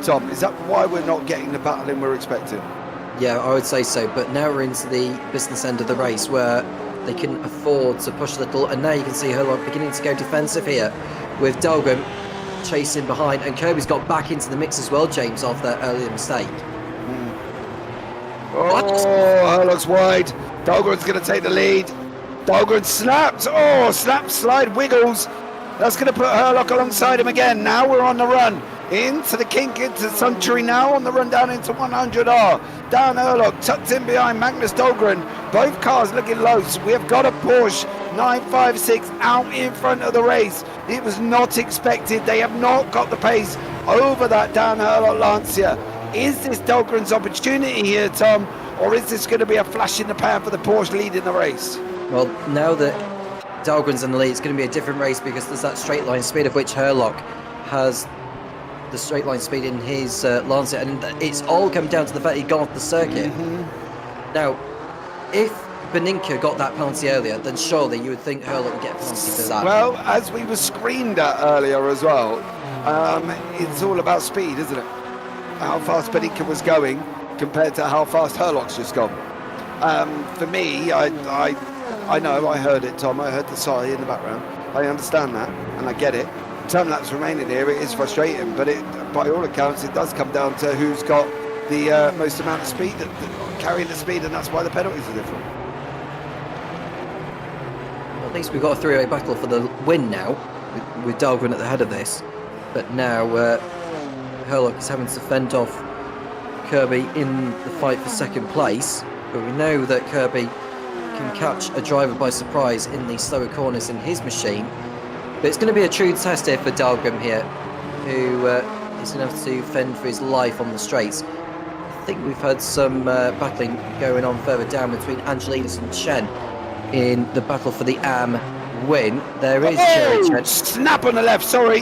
Tom, is that why we're not getting the battling we're expecting? Yeah, I would say so. But now we're into the business end of the race, where they can afford to push a little. And now you can see Herlock beginning to go defensive here, with Dahlgren chasing behind. And Kirby's got back into the mix as well, James, after that earlier mistake. Oh, Herlock's wide. Dahlgren's going to take the lead. Dahlgren snapped. Oh, snap, slide, wiggles. That's going to put Herlock alongside him again. Now we're on the run. Into the kink, into Suntory now, on the run down into 100R. Down Herlock, tucked in behind Magnus Dahlgren. Both cars looking low. So we have got a Porsche 956 out in front of the race. It was not expected. They have not got the pace over that Dan Herlock Lancia. Is this Dahlgren's opportunity here, Tom, or is this going to be a flash in the pan for the Porsche leading the race? Well, now that Dahlgren's in the lead, it's going to be a different race, because there's that straight line speed, of which Herlock has the straight line speed in his Lancia, and it's all come down to the fact he'd gone off the circuit. Mm-hmm. Now, if Beninka got that penalty earlier, then surely you would think Herlock would get a penalty for that. Well, as we were screamed at earlier as well, it's all about speed, isn't it? How fast Beninka was going compared to how fast Herlock's just gone. For me, I know, I heard it, Tom. I heard the sigh in the background. I understand that, and I get it. Time lapse remaining here, it is frustrating, but by all accounts, it does come down to who's got the most amount of speed, carrying the speed, and that's why the penalties are different. Well, at least we've got a three-way battle for the win now, with Dahlgren at the head of this. But now Herlock is having to fend off Kirby in the fight for second place, but we know that Kirby can catch a driver by surprise in the slower corners in his machine. But it's going to be a true test here for Dahlgren here, who is going to have to fend for his life on the straights. I think we've had some battling going on further down between Angelidis and Chen in the battle for the AM win. There is Jerry Chen. Snap on the left, sorry.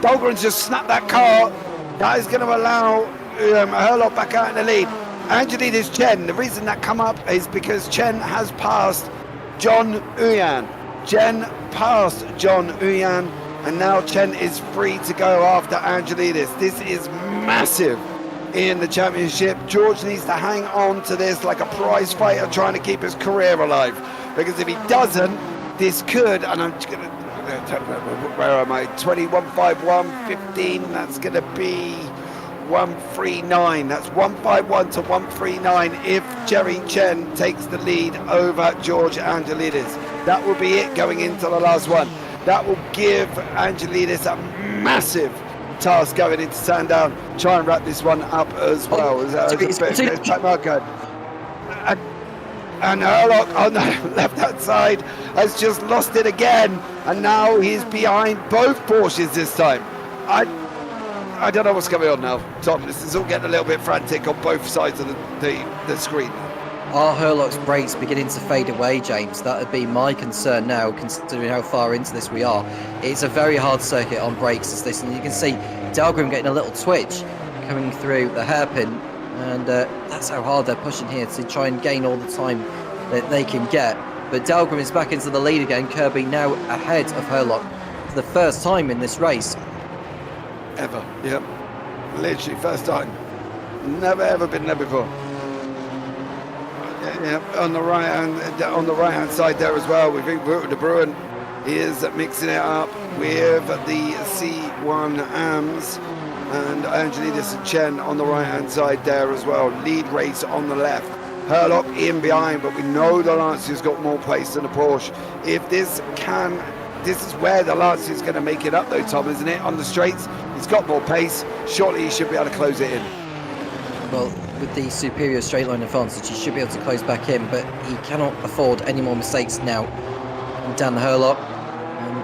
Dahlgren's just snapped that car. That is going to allow Herlock back out in the lead. Angelidis Chen, the reason that come up is because Chen has passed John Uyan. Chen passed John Uyan, and now Chen is free to go after Angelidis. This is massive in the championship. George needs to hang on to this like a prize fighter trying to keep his career alive, because if he doesn't, this could, and I'm just going to, where am I, 21.51, 15, that's going to be 139. That's 151 to 139 if Jerry Chen takes the lead over George Angelidis. That will be it going into the last one. That will give Angelidis a massive task going into Sandown. Try and wrap this one up as well. And Herlock on the left-hand side has just lost it again, and now he's behind both Porsches this time. I don't know what's going on now, Tom. This is all getting a little bit frantic on both sides of the screen. Are Herlock's brakes beginning to fade away, James? That would be my concern now, considering how far into this we are. It's a very hard circuit on brakes as this, and you can see Dahlgren getting a little twitch coming through the hairpin. And that's how hard they're pushing here to try and gain all the time that they can get. But Dahlgren is back into the lead again. Kirby now ahead of Herlock for the first time in this race. Ever, yep. Literally first time. Never ever been there before. Yeah, on the right hand side there as well. We've got De Bruin. He is mixing it up with the C1 AMS. And Angelidis and Chen on the right-hand side there as well. Lead race on the left. Herlock in behind, but we know the Lancia's got more pace than the Porsche. If this is where the Lancia's going to make it up though, Tom, isn't it? On the straights, he's got more pace. Surely he should be able to close it in. Well, with the superior straight line advantage, he should be able to close back in, but he cannot afford any more mistakes now. And Dan Herlock.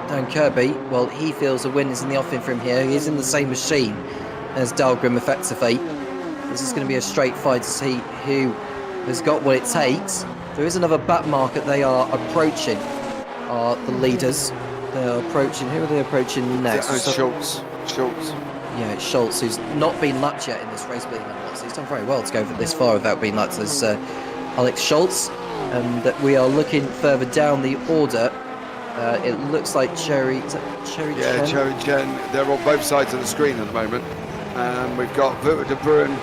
Dan Kirby, well, he feels a win is in the offing for him here. He is in the same machine as Dahlgren effectively. This is going to be a straight fight to see who has got what it takes. There is another back market they are approaching, are the leaders. They are approaching, who are they approaching next? Schultz. Yeah, it's Schultz, who's not been lapped yet in this race, believe it or not. So he's done very well to go this far without being lapped as Alex Schultz. And we are looking further down the order. It looks like Cherry Chen? Yeah, Cherry Chen. They're on both sides of the screen at the moment. We've got Wouter de Bruin.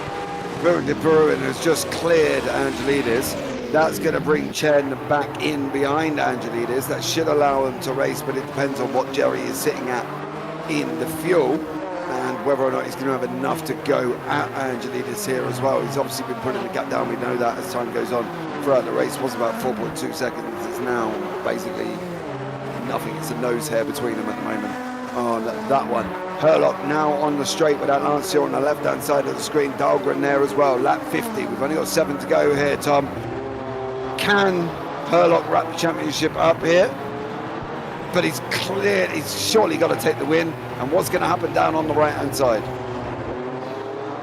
Wouter de Bruin has just cleared Angelidis. That's going to bring Chen back in behind Angelidis. That should allow him to race, but it depends on what Jerry is sitting at in the fuel and whether or not he's going to have enough to go at Angelidis here as well. He's obviously been putting the gap down. We know that as time goes on. Throughout the race, it was about 4.2 seconds. It's now basically nothing. It's a nose hair between them at the moment on that one. Herlock now on the straight with that Lancia on the left hand side of the screen. Dahlgren there as well. Lap 50. We've only got 7 to go here, Tom. Can Herlock wrap the championship up here? But he's surely got to take the win. And what's going to happen down on the right hand side?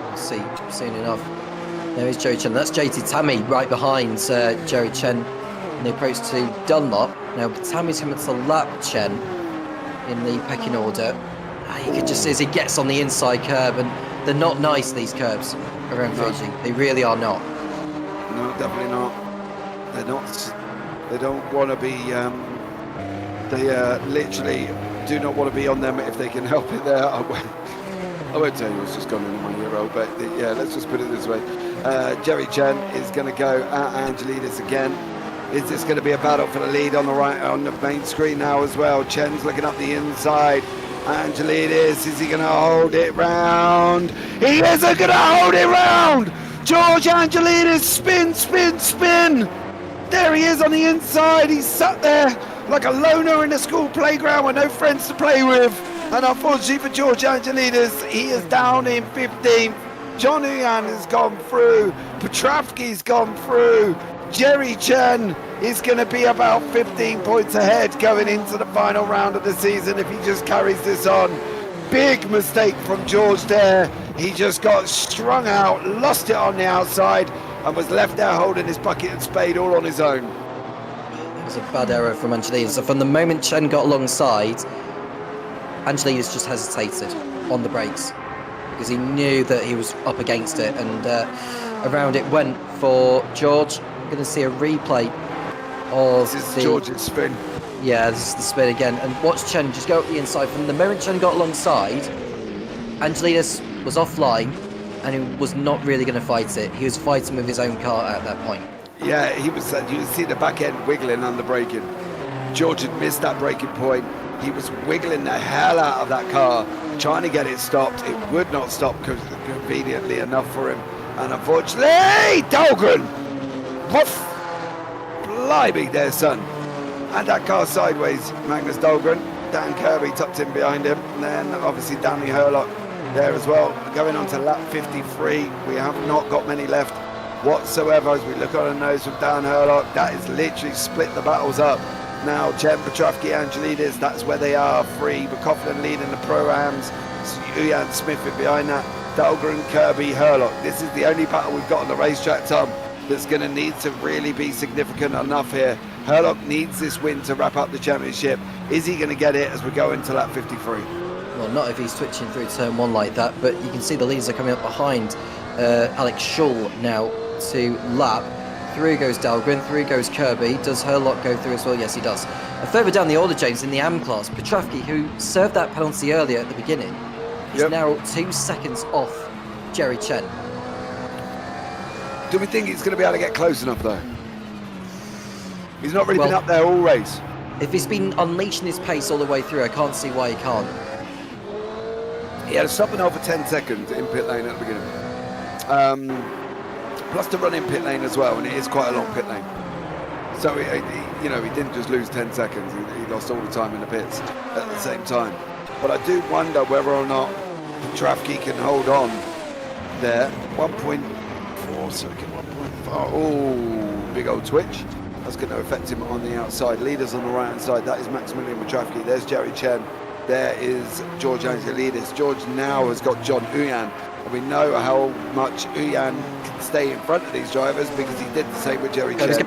We'll see soon enough. There is Jerry Chen. That's JT Tammy right behind Jerry Chen in the approach to Dunlop. Now Tammy's coming to lap Chen in the pecking order. You can just see as he gets on the inside curb, and they're not nice, these curbs around Fuji. They really are not. No, definitely not. They're not. They don't want to be. They literally do not want to be on them if they can help it there. I won't tell you what's just gone into my ear, but yeah, let's just put it this way. Jerry Chen is going to go at Angelidis again. Is this going to be a battle for the lead on the right, on the main screen now as well? Chen's looking up the inside. Angelidis, is he going to hold it round? He isn't going to hold it round! George Angelidis, spin! There he is on the inside. He's sat there like a loner in a school playground with no friends to play with. And unfortunately for George Angelidis, he is down in 15th. John Huyan has gone through. Petrovsky's gone through. Jerry Chen is going to be about 15 points ahead going into the final round of the season if he just carries this on. Big mistake from George there. He just got strung out, lost it on the outside, and was left there holding his bucket and spade all on his own. It was a bad error from Angelidis. So from the moment Chen got alongside, Angelidis just hesitated on the brakes because he knew that he was up against it, and around it went for George. I'm going to see a replay of this is George's spin. Yeah, this is the spin again. And watch Chen just go up the inside. From the moment Chen got alongside, Angelidis was offline and he was not really going to fight it. He was fighting with his own car at that point. Yeah, he was. You could see the back end wiggling under braking. George had missed that braking point. He was wiggling the hell out of that car, trying to get it stopped. It would not stop conveniently enough for him. And unfortunately, Dahlgren! Woof! Blimey there, son. And that car sideways, Magnus Dahlgren. Dan Kirby tucked in behind him. And then obviously Danny Hurlock there as well. Going on to lap 53. We have not got many left whatsoever as we look on the nose from Dan Hurlock. That is literally split the battles up. Now Chen, Petrovsky, Angelidis, that's where they are. Free, Coughlin leading the Pro-Ams. Uyan Smith in behind that. Dahlgren, Kirby, Hurlock. This is the only battle we've got on the racetrack, Tom, that's going to need to really be significant enough here. Hurlock needs this win to wrap up the championship. Is he going to get it as we go into lap 53? Well, not if he's twitching through turn 1 like that, but you can see the leaders are coming up behind Alex Schull now to lap. Through goes Dahlgren, through goes Kirby. Does Hurlock go through as well? Yes, he does. Further down the order, James, in the AM class, Petrovsky, who served that penalty earlier at the beginning, is now 2 seconds off Jerry Chen. Do we think he's going to be able to get close enough, though? He's not really been up there all race. If he's been unleashing his pace all the way through, I can't see why he can't. He had a stop and over 10 seconds in pit lane at the beginning. Plus to run in pit lane as well, and it is quite a long pit lane. So, he didn't just lose 10 seconds. He lost all the time in the pits at the same time. But I do wonder whether or not Petrovsky can hold on there. 1.4 second, 1.5. Oh, big old twitch. That's going to affect him on the outside. Leaders on the right-hand side, that is Maximilian Petrovsky. There's Jerry Chen. There is George Angelidis. George now has got John Uyan. And we know how much Uyan can stay in front of these drivers because he did the same with Jerry Chen.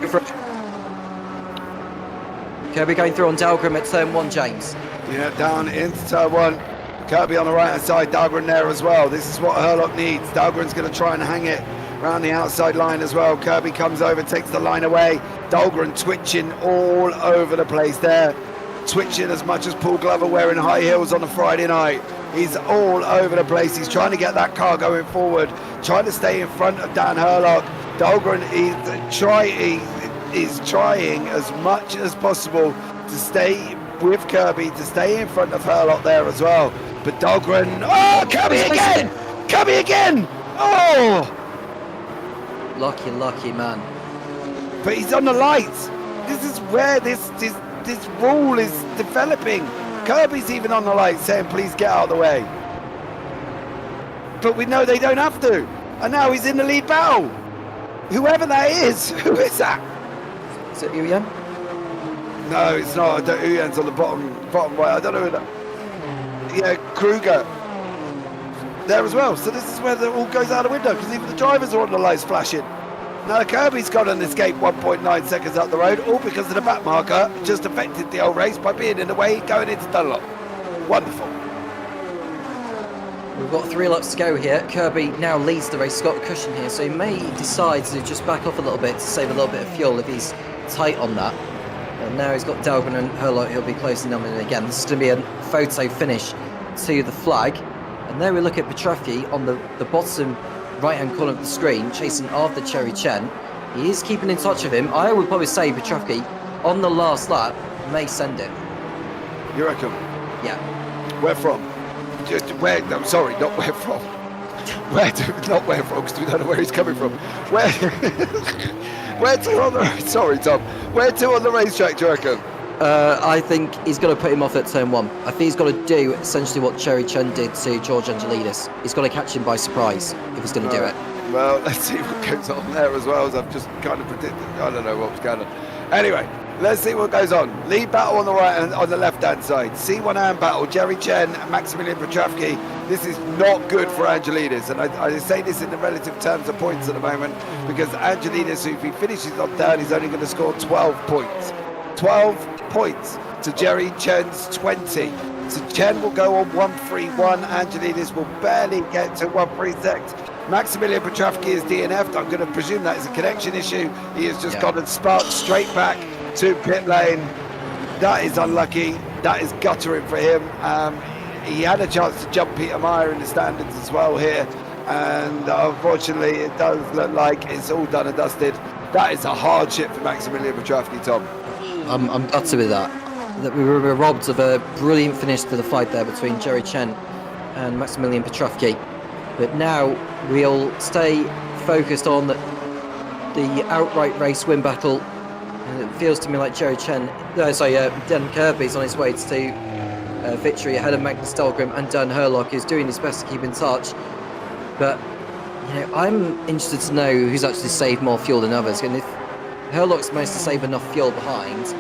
Kirby going through on Dahlgren at turn 1, James. Yeah, down into turn 1. Kirby on the right-hand side, Dahlgren there as well. This is what Hurlock needs. Dahlgren's going to try and hang it around the outside line as well. Kirby comes over, takes the line away. Dahlgren twitching all over the place there. Twitching as much as Paul Glover wearing high heels on a Friday night. He's all over the place. He's trying to get that car going forward, trying to stay in front of Dan Hurlock. Dahlgren is trying as much as possible to stay with Kirby, to stay in front of Hurlock there as well. But Dahlgren, Kirby again! Kirby again! Oh! Lucky man. But he's on the lights. This is where this rule is developing. Kirby's even on the lights saying, please get out of the way. But we know they don't have to. And now he's in the lead battle. Whoever that is, who is that? Is it Uyan? No, it's not. Uyan's on the bottom right. I don't know who that. Yeah, Kruger. There as well. So this is where it all goes out the window because even the drivers are on the lights flashing. Now Kirby's got an escape 1.9 seconds up the road, all because of the back marker just affected the old race by being in the way going into Dunlop. Wonderful. We've got 3 laps to go here. Kirby now leads the race. He's got a cushion here, so he may decide to just back off a little bit to save a little bit of fuel if he's tight on that. And now he's got Dahlgren and Hurlock. He'll be closing them in again. This is going to be a photo finish to the flag. And there we look at Petrovsky on the bottom right-hand corner of the screen, chasing after Cherry Chen. He is keeping in touch with him. I would probably say Petrovsky, on the last lap, may send it. You reckon? Yeah. Where from? Where? I'm sorry, not where from. Not where from, because we don't know where he's coming from. Where to on the... Sorry, Tom. Where to on the racetrack, do you reckon? I think he's got to put him off at turn 1. I think he's got to do essentially what Cherry Chen did to George Angelidis. He's got to catch him by surprise if he's going to do it. Well, let's see what goes on there as well, as I've just kind of predicted. I don't know what's going on. Anyway, let's see what goes on. Lead battle on the right and on the left-hand side. C1 hand battle, Jerry Chen and Maximilian Petrovsky. This is not good for Angelidis, and I say this in the relative terms of points at the moment, because Angelidis, if he finishes on third, he's only going to score 12 points. 12 points to Jerry Chen's 20. So Chen will go on 131. Angelidis will barely get to 136. Maximilian Petrovsky is DNF'd. I'm going to presume that is a connection issue. He has just got and sparked straight back to pit lane. That is unlucky. That is guttering for him. He had a chance to jump Peter Meyer in the standards as well here. And unfortunately, it does look like it's all done and dusted. That is a hardship for Maximilian Petrovsky, Tom. I'm gutted with that. That we were robbed of a brilliant finish to the fight there between Jerry Chen and Maximilian Petrovsky. But now we'll stay focused on the outright race win battle. And it feels to me like Dan Kirby's on his way to victory ahead of Magnus Dahlgren, and Dan Herlock is doing his best to keep in touch. But I'm interested to know who's actually saved more fuel than others. And if Herlock's managed to save enough fuel behind,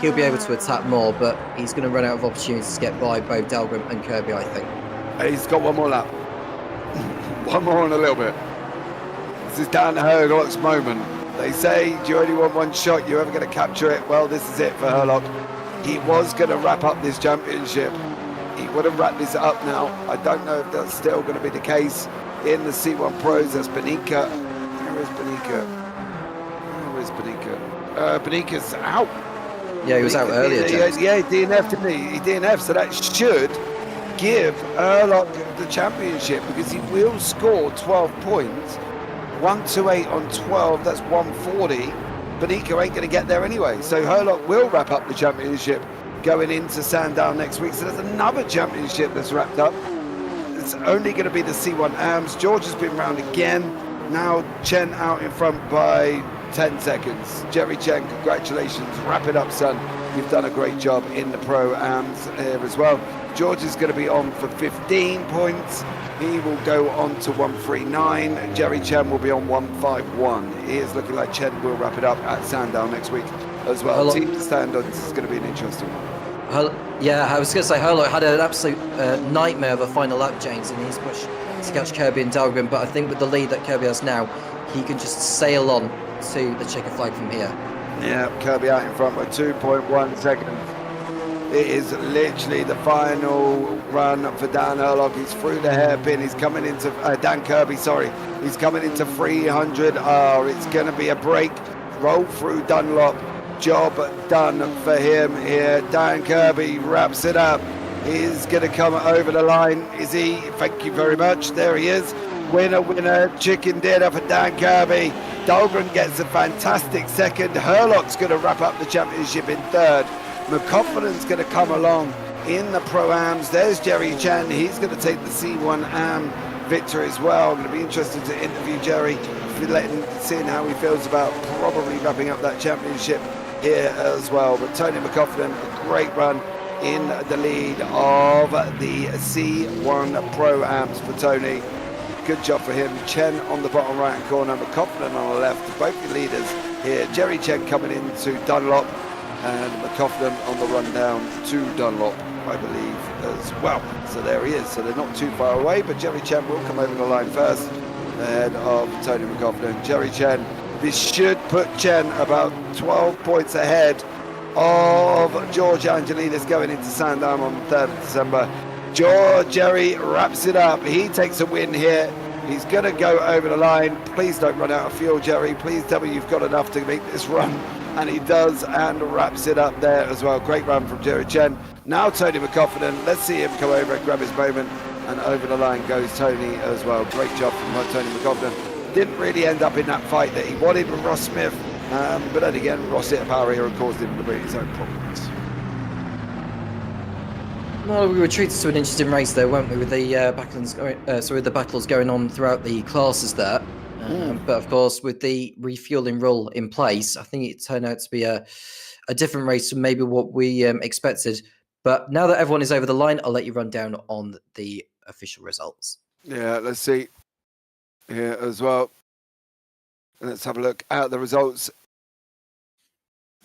he'll be able to attack more, but he's going to run out of opportunities to get by both Dahlgren and Kirby, I think. He's got one more lap. One more in a little bit. This is Dan Herlock's moment. They say, do you only want one shot? You're ever going to capture it? Well, this is it for Herlock. He was going to wrap up this championship. He would have wrapped this up now. I don't know if that's still going to be the case in the C1 Pros. That's Benica. Where is Benica? Benica's out. Yeah, he was out earlier, James. Yeah, he DNF'd, didn't he? He DNF'd, so that should give Herlock the championship, because he will score 12 points. 128 on 12, that's 140. Benica ain't going to get there anyway, so Herlock will wrap up the championship going into Sandown next week. So there's another championship that's wrapped up. It's only going to be the C1 AMS. George has been round again. Now Chen out in front by 10 seconds. Jerry Chen, congratulations. Wrap it up, son. You've done a great job in the Pro AMS here as well. George is going to be on for 15 points. He will go on to 139. Jerry Chen will be on 151. It is looking like Chen will wrap it up at Sandown next week as well. Team stand-ons is going to be an interesting one. Yeah, I was going to say Herlock had an absolute nightmare of a final lap, James, in his push to catch Kirby and Dahlgren. But I think with the lead that Kirby has now, he can just sail on to the checker flag from here. Yeah, Kirby out in front by 2.1 seconds. It is literally the final run for Dan Herlock. He's through the hairpin. He's coming into Dan Kirby. Sorry, he's coming into 300. It's going to be a break. Roll through Dunlop. Job done for him here. Dan Kirby wraps it up. He's going to come over the line. Is he? Thank you very much. There he is. Winner, chicken dinner for Dan Kirby. Dahlgren gets a fantastic second. Herlock's going to wrap up the championship in third. McCoffin's going to come along in the Pro-Ams. There's Jerry Chen. He's going to take the C1 AM victory as well. I'm going to be interested to interview Jerry, seeing how he feels about probably wrapping up that championship here as well. But Tony McCoffin, a great run in the lead of the C1 Pro-Ams for Tony. Good job for him. Chen on the bottom right corner, McCoffin on the left. Both the leaders here. Jerry Chen coming into Dunlop, and McCoffin on the run down to Dunlop, I believe, as well. So there he is. So they're not too far away, but Jerry Chen will come over the line first ahead of Tony McCoffin. Jerry Chen, this should put Chen about 12 points ahead of George Angelidis going into Sandown on the 3rd of December. Jerry wraps it up. He takes a win here. He's going to go over the line. Please don't run out of fuel, Jerry. Please tell me you've got enough to make this run. And he does, and wraps it up there as well. Great run from Jerry Chen. Now Tony McCoffin. Let's see him come over and grab his moment. And over the line goes Tony as well. Great job from Tony McCoffin. Didn't really end up in that fight that he wanted with Ross Smith. But then again, Ross hit a power here and caused him to bring his own problems. Well, we were treated to an interesting race there, weren't we, with the the battles going on throughout the classes there. But of course, with the refueling rule in place, I think it turned out to be a different race from maybe what we expected. But now that everyone is over the line, I'll let you run down on the official results. Yeah, let's see here as well. Let's have a look at the results.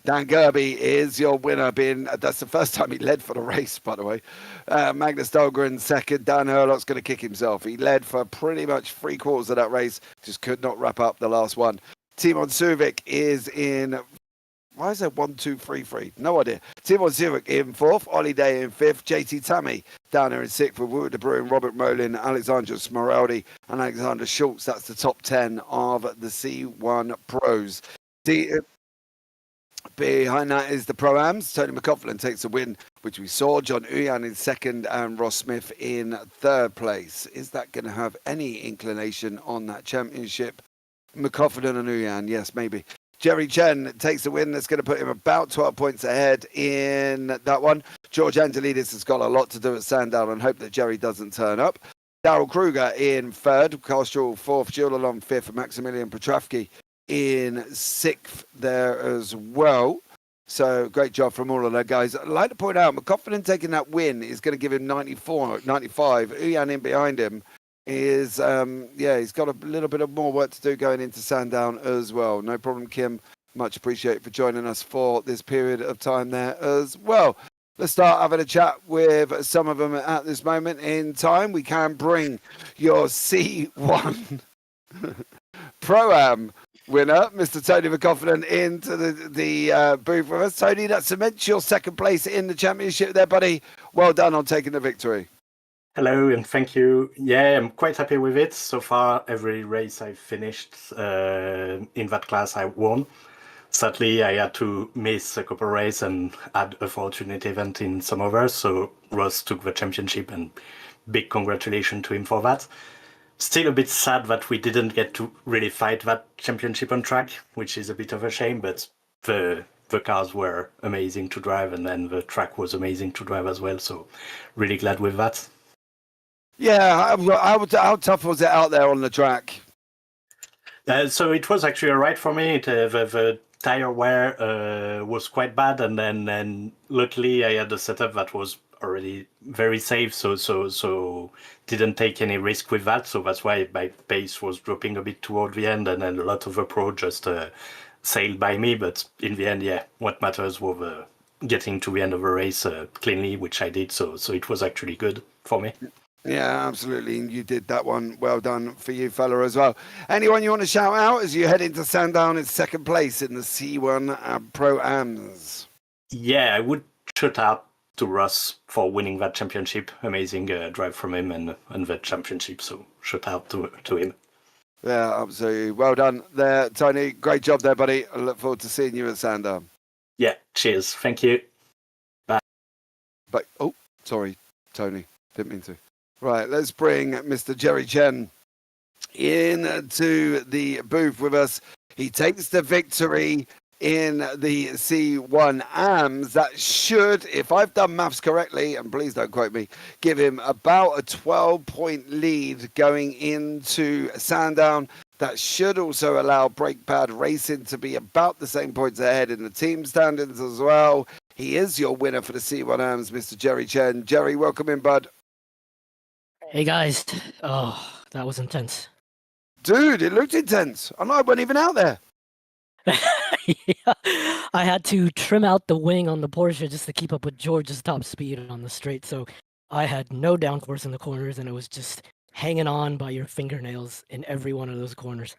Dan Kirby is your winner. That's the first time he led for the race, by the way. Magnus Dahlgren second. Dan Herlock's going to kick himself. He led for pretty much 3/4 of that race. Just could not wrap up the last one. Timon Suvic is in. Why is there 1, 2, 3, 3? No idea. Timon Suvic in 4th. Ollie Day in 5th. JT Tammy down there in 6th with Wood de Bruin, Robert Molin, Alexander Smeraldi, and Alexander Schultz. That's the top 10 of the C1 Pros. Behind that is the Pro-Ams. Tony McCoffin takes a win, which we saw. John Uyan in 2nd and Ross Smith in 3rd place. Is that going to have any inclination on that championship? McCoffin and Uyan, yes, maybe. Jerry Chen takes the win. That's going to put him about 12 points ahead in that one. George Angelidis has got a lot to do at Sandown and hope that Jerry doesn't turn up. Daryl Kruger in third, Carl Stroll fourth, Gilles fifth, Maximilian Petrovsky in sixth there as well. So great job from all of those guys. I'd like to point out, McCoffin taking that win is going to give him 94, 95. Uyan in behind him is, he's got a little bit of more work to do going into Sandown as well. No problem, Kim. Much appreciated for joining us for this period of time there as well. Let's start having a chat with some of them at this moment in time. We can bring your C1 Pro-Am winner, Mr. Tony McCoffin, into the booth with us. Tony, that cements your second place in the championship there, buddy. Well done on taking the victory. Hello, and thank you. Yeah, I'm quite happy with it. So far, every race I've finished in that class, I won. Sadly, I had to miss a couple races and had a fortunate event in some others. So Ross took the championship, and big congratulations to him for that. Still a bit sad that we didn't get to really fight that championship on track, which is a bit of a shame, but the cars were amazing to drive, and then the track was amazing to drive as well. So really glad with that. Yeah, how tough was it out there on the track? So it was actually all right for me. The tire wear was quite bad, and then luckily I had a setup that was already very safe, so didn't take any risk with that. So that's why my pace was dropping a bit toward the end, and then a lot of the pro just sailed by me. But in the end, yeah, what matters was getting to the end of the race cleanly, which I did. So it was actually good for me. Yeah, absolutely. And you did that one. Well done for you, fella, as well. Anyone you want to shout out as you head into Sandown in second place in the C1 Pro-Ams? Yeah, I would shout out to Russ for winning that championship. Amazing drive from him and the championship. So shout out to him. Yeah, absolutely. Well done there, Tony. Great job there, buddy. I look forward to seeing you at Sandown. Yeah, cheers. Thank you. Bye. But, oh, sorry, Tony. Didn't mean to. Right, let's bring Mr. Jerry Chen into the booth with us. He takes the victory in the C1 AMS. That should, if I've done maths correctly, and please don't quote me, give him about a 12-point lead going into Sandown. That should also allow Brake Pad Racing to be about the same points ahead in the team standings as well. He is your winner for the C1 AMS, Mr. Jerry Chen. Jerry, welcome in, bud. Hey guys, oh, that was intense. Dude, it looked intense. I wasn't even out there. Yeah, I had to trim out the wing on the Porsche just to keep up with George's top speed on the straight. So I had no downforce in the corners, and it was just hanging on by your fingernails in every one of those corners.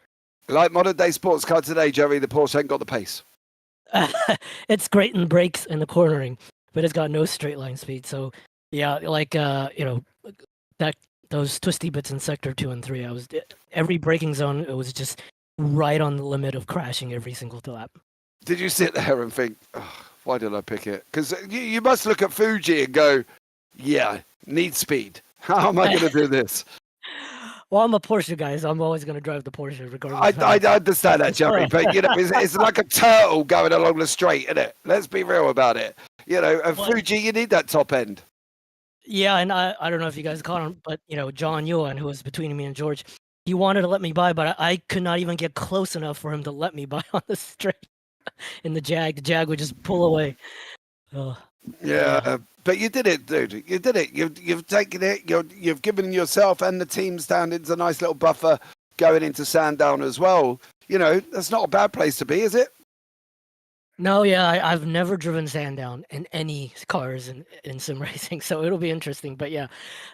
Like modern day sports car today, Jerry, the Porsche ain't got the pace. It's great in brakes and the cornering, but it's got no straight line speed. So yeah, like those twisty bits in sector 2 and 3, every braking zone, it was just right on the limit of crashing every single lap. Did you sit there and think, oh, why did I pick it? Because you must look at Fuji and go, yeah, need speed. How am I going to do this? Well, I'm a Porsche guy, so I'm always going to drive the Porsche regardless. I understand that, Jerry, but it's like a turtle going along the straight, isn't it? Let's be real about it. Fuji, you need that top end. Yeah, and I don't know if you guys caught him, but John Ewan, who was between me and George, he wanted to let me by, but I could not even get close enough for him to let me by on the straight. In the Jag would just pull away. Yeah, but you did it, dude. You did it. You've taken it. You've given yourself and the team standings a nice little buffer going into Sandown as well. That's not a bad place to be, is it? No, yeah, I've never driven Sandown in any cars in sim racing, so it'll be interesting. But yeah,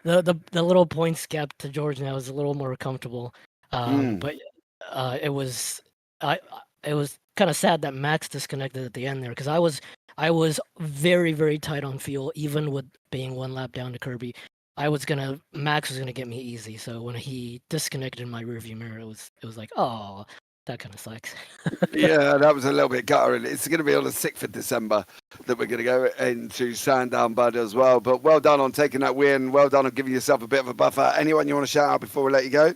the little points gap to George now is a little more comfortable. But it was kind of sad that Max disconnected at the end there, because I was very, very tight on fuel, even with being one lap down to Kirby. Max was gonna get me easy. So when he disconnected my rearview mirror, it was like, oh, that kind of sucks. Yeah, that was a little bit guttering. It's going to be on the 6th of December that we're going to go into Sandown, bud, as well. But well done on taking that win. Well done on giving yourself a bit of a buffer. Anyone you want to shout out before we let you go?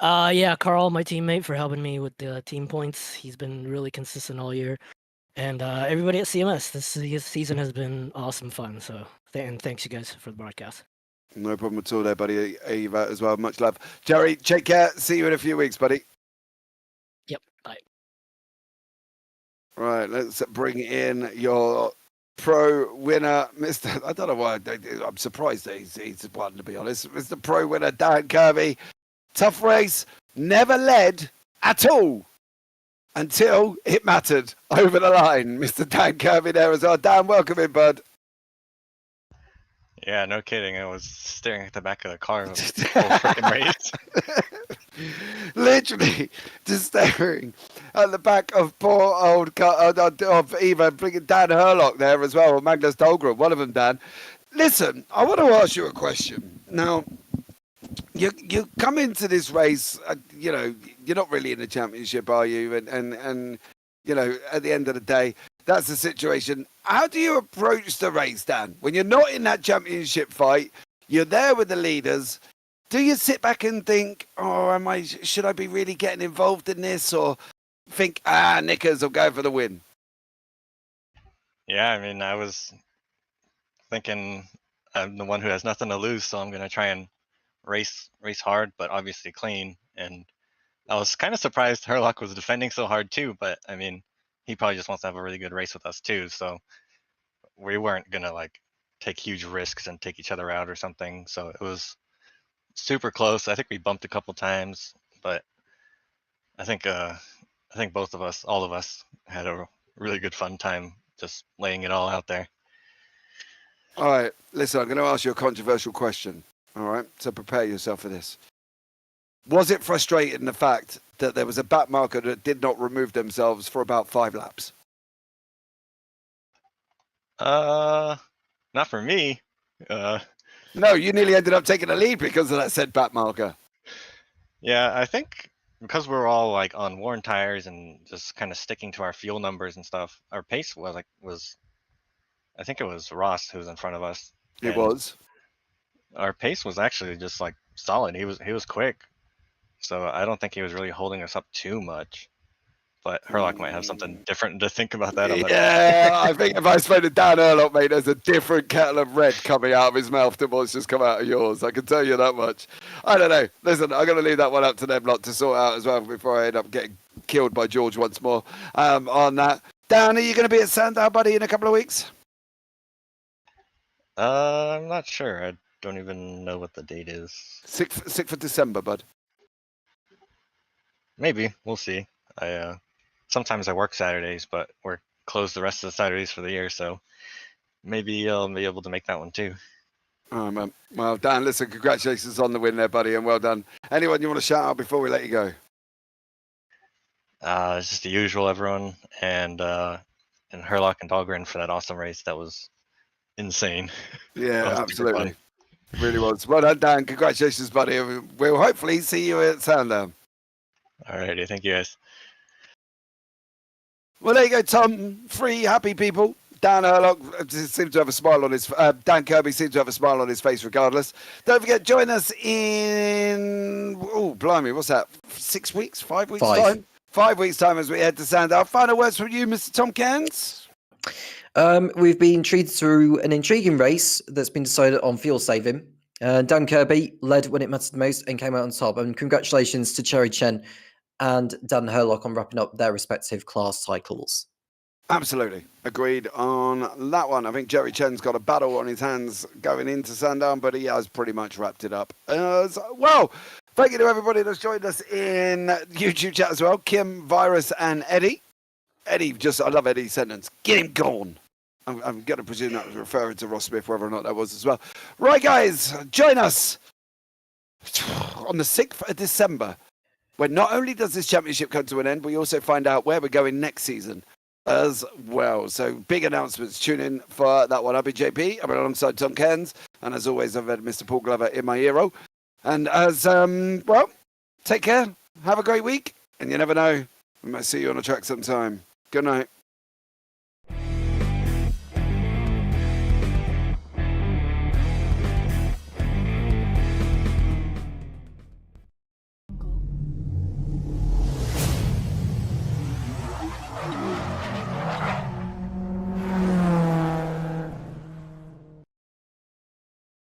Yeah, Carl, my teammate, for helping me with the team points. He's been really consistent all year. And everybody at CMS, this season has been awesome fun. So, and thanks you guys for the broadcast. No problem at all there, buddy. Eva as well. Much love. Jerry, take care. See you in a few weeks, buddy. Yep, bye. Right, let's bring in your pro winner, Mr. I don't know why. I'm surprised that he's won, to be honest. Mr. Pro winner, Dan Kirby. Tough race. Never led at all until it mattered over the line. Mr. Dan Kirby there as well. Dan, welcome in, bud. Yeah, no kidding. I was staring at the back of the car the whole freaking race. Literally just staring at the back of poor old of Eva, bringing Dan Herlock there as well, or Magnus Dahlgren, one of them, Dan. Listen, I want to ask you a question. Now, you come into this race, you know, you're not really in the championship, are you? And you know, at the end of the day, that's the situation. How do you approach the race, Dan? When you're not in that championship fight, you're there with the leaders. Do you sit back and think, oh, should I be really getting involved in this? Or think, Nickers will go for the win? Yeah, I mean, I was thinking I'm the one who has nothing to lose, so I'm going to try and race hard, but obviously clean. And I was kind of surprised Herlock was defending so hard too, but I mean, he probably just wants to have a really good race with us too. So we weren't going to like take huge risks and take each other out or something. So it was super close. I think we bumped a couple times, but I think both of us, all of us, had a really good fun time just laying it all out there. All right, listen, I'm going to ask you a controversial question. All right, so prepare yourself for this. Was it frustrating, the fact that there was a back marker that did not remove themselves for about 5 laps? Not for me. No, you nearly ended up taking the lead because of that said back marker. Yeah, I think because we're all like on worn tires and just kind of sticking to our fuel numbers and stuff, our pace was I think it was Ross who was in front of us. It was. Our pace was actually just like solid. He was quick. So I don't think he was really holding us up too much. But Herlock might have something different to think about that. Yeah, I think if I spoke to Dan Herlock, mate, there's a different kettle of red coming out of his mouth than what's just come out of yours. I can tell you that much. I don't know. Listen, I'm going to leave that one up to them lot to sort out as well before I end up getting killed by George once more on that. Dan, are you going to be at Sandown, buddy, in a couple of weeks? I'm not sure. I don't even know what the date is. 6th of December, bud. Maybe. We'll see. Sometimes I work Saturdays, but we're closed the rest of the Saturdays for the year, so maybe I'll be able to make that one too. Oh, man. Well, Dan, listen, congratulations on the win there, buddy, and well done. Anyone you want to shout out before we let you go? It's just the usual, everyone, and Herlock and Dahlgren for that awesome race. That was insane. Yeah, absolutely. Really was. Well done, Dan. Congratulations, buddy. We'll hopefully see you at Sandown. Alrighty, thank you guys. Well, there you go, Tom. 3 happy people. Dan Herlock seems to have a smile on his. Dan Kirby seems to have a smile on his face, regardless. Don't forget, join us in. Oh, blimey, what's that? 6 weeks? 5 weeks time? 5 weeks time as we head to Sandown. Final words from you, Mr. Tom Cairns. We've been treated through an intriguing race that's been decided on fuel saving. Dan Kirby led when it mattered most and came out on top. And congratulations to Cherry Chen and Dan Herlock on wrapping up their respective class cycles. Absolutely. Agreed on that one. I think Jerry Chen's got a battle on his hands going into Sandown, but he has pretty much wrapped it up. Well, thank you to everybody that's joined us in YouTube chat as well. Kim, Virus, and Eddie. Eddie, I love Eddie's sentence. Get him gone. I'm going to presume that was referring to Ross Smith, whether or not that was as well. Right, guys, join us on the 6th of December, when not only does this championship come to an end, we also find out where we're going next season as well. So big announcements. Tune in for that one. I'll be JP. I'm alongside Tom Cairns. And as always, I've had Mr. Paul Glover in my ear. And as, well, take care. Have a great week. And you never know, we might see you on the track sometime. Good night.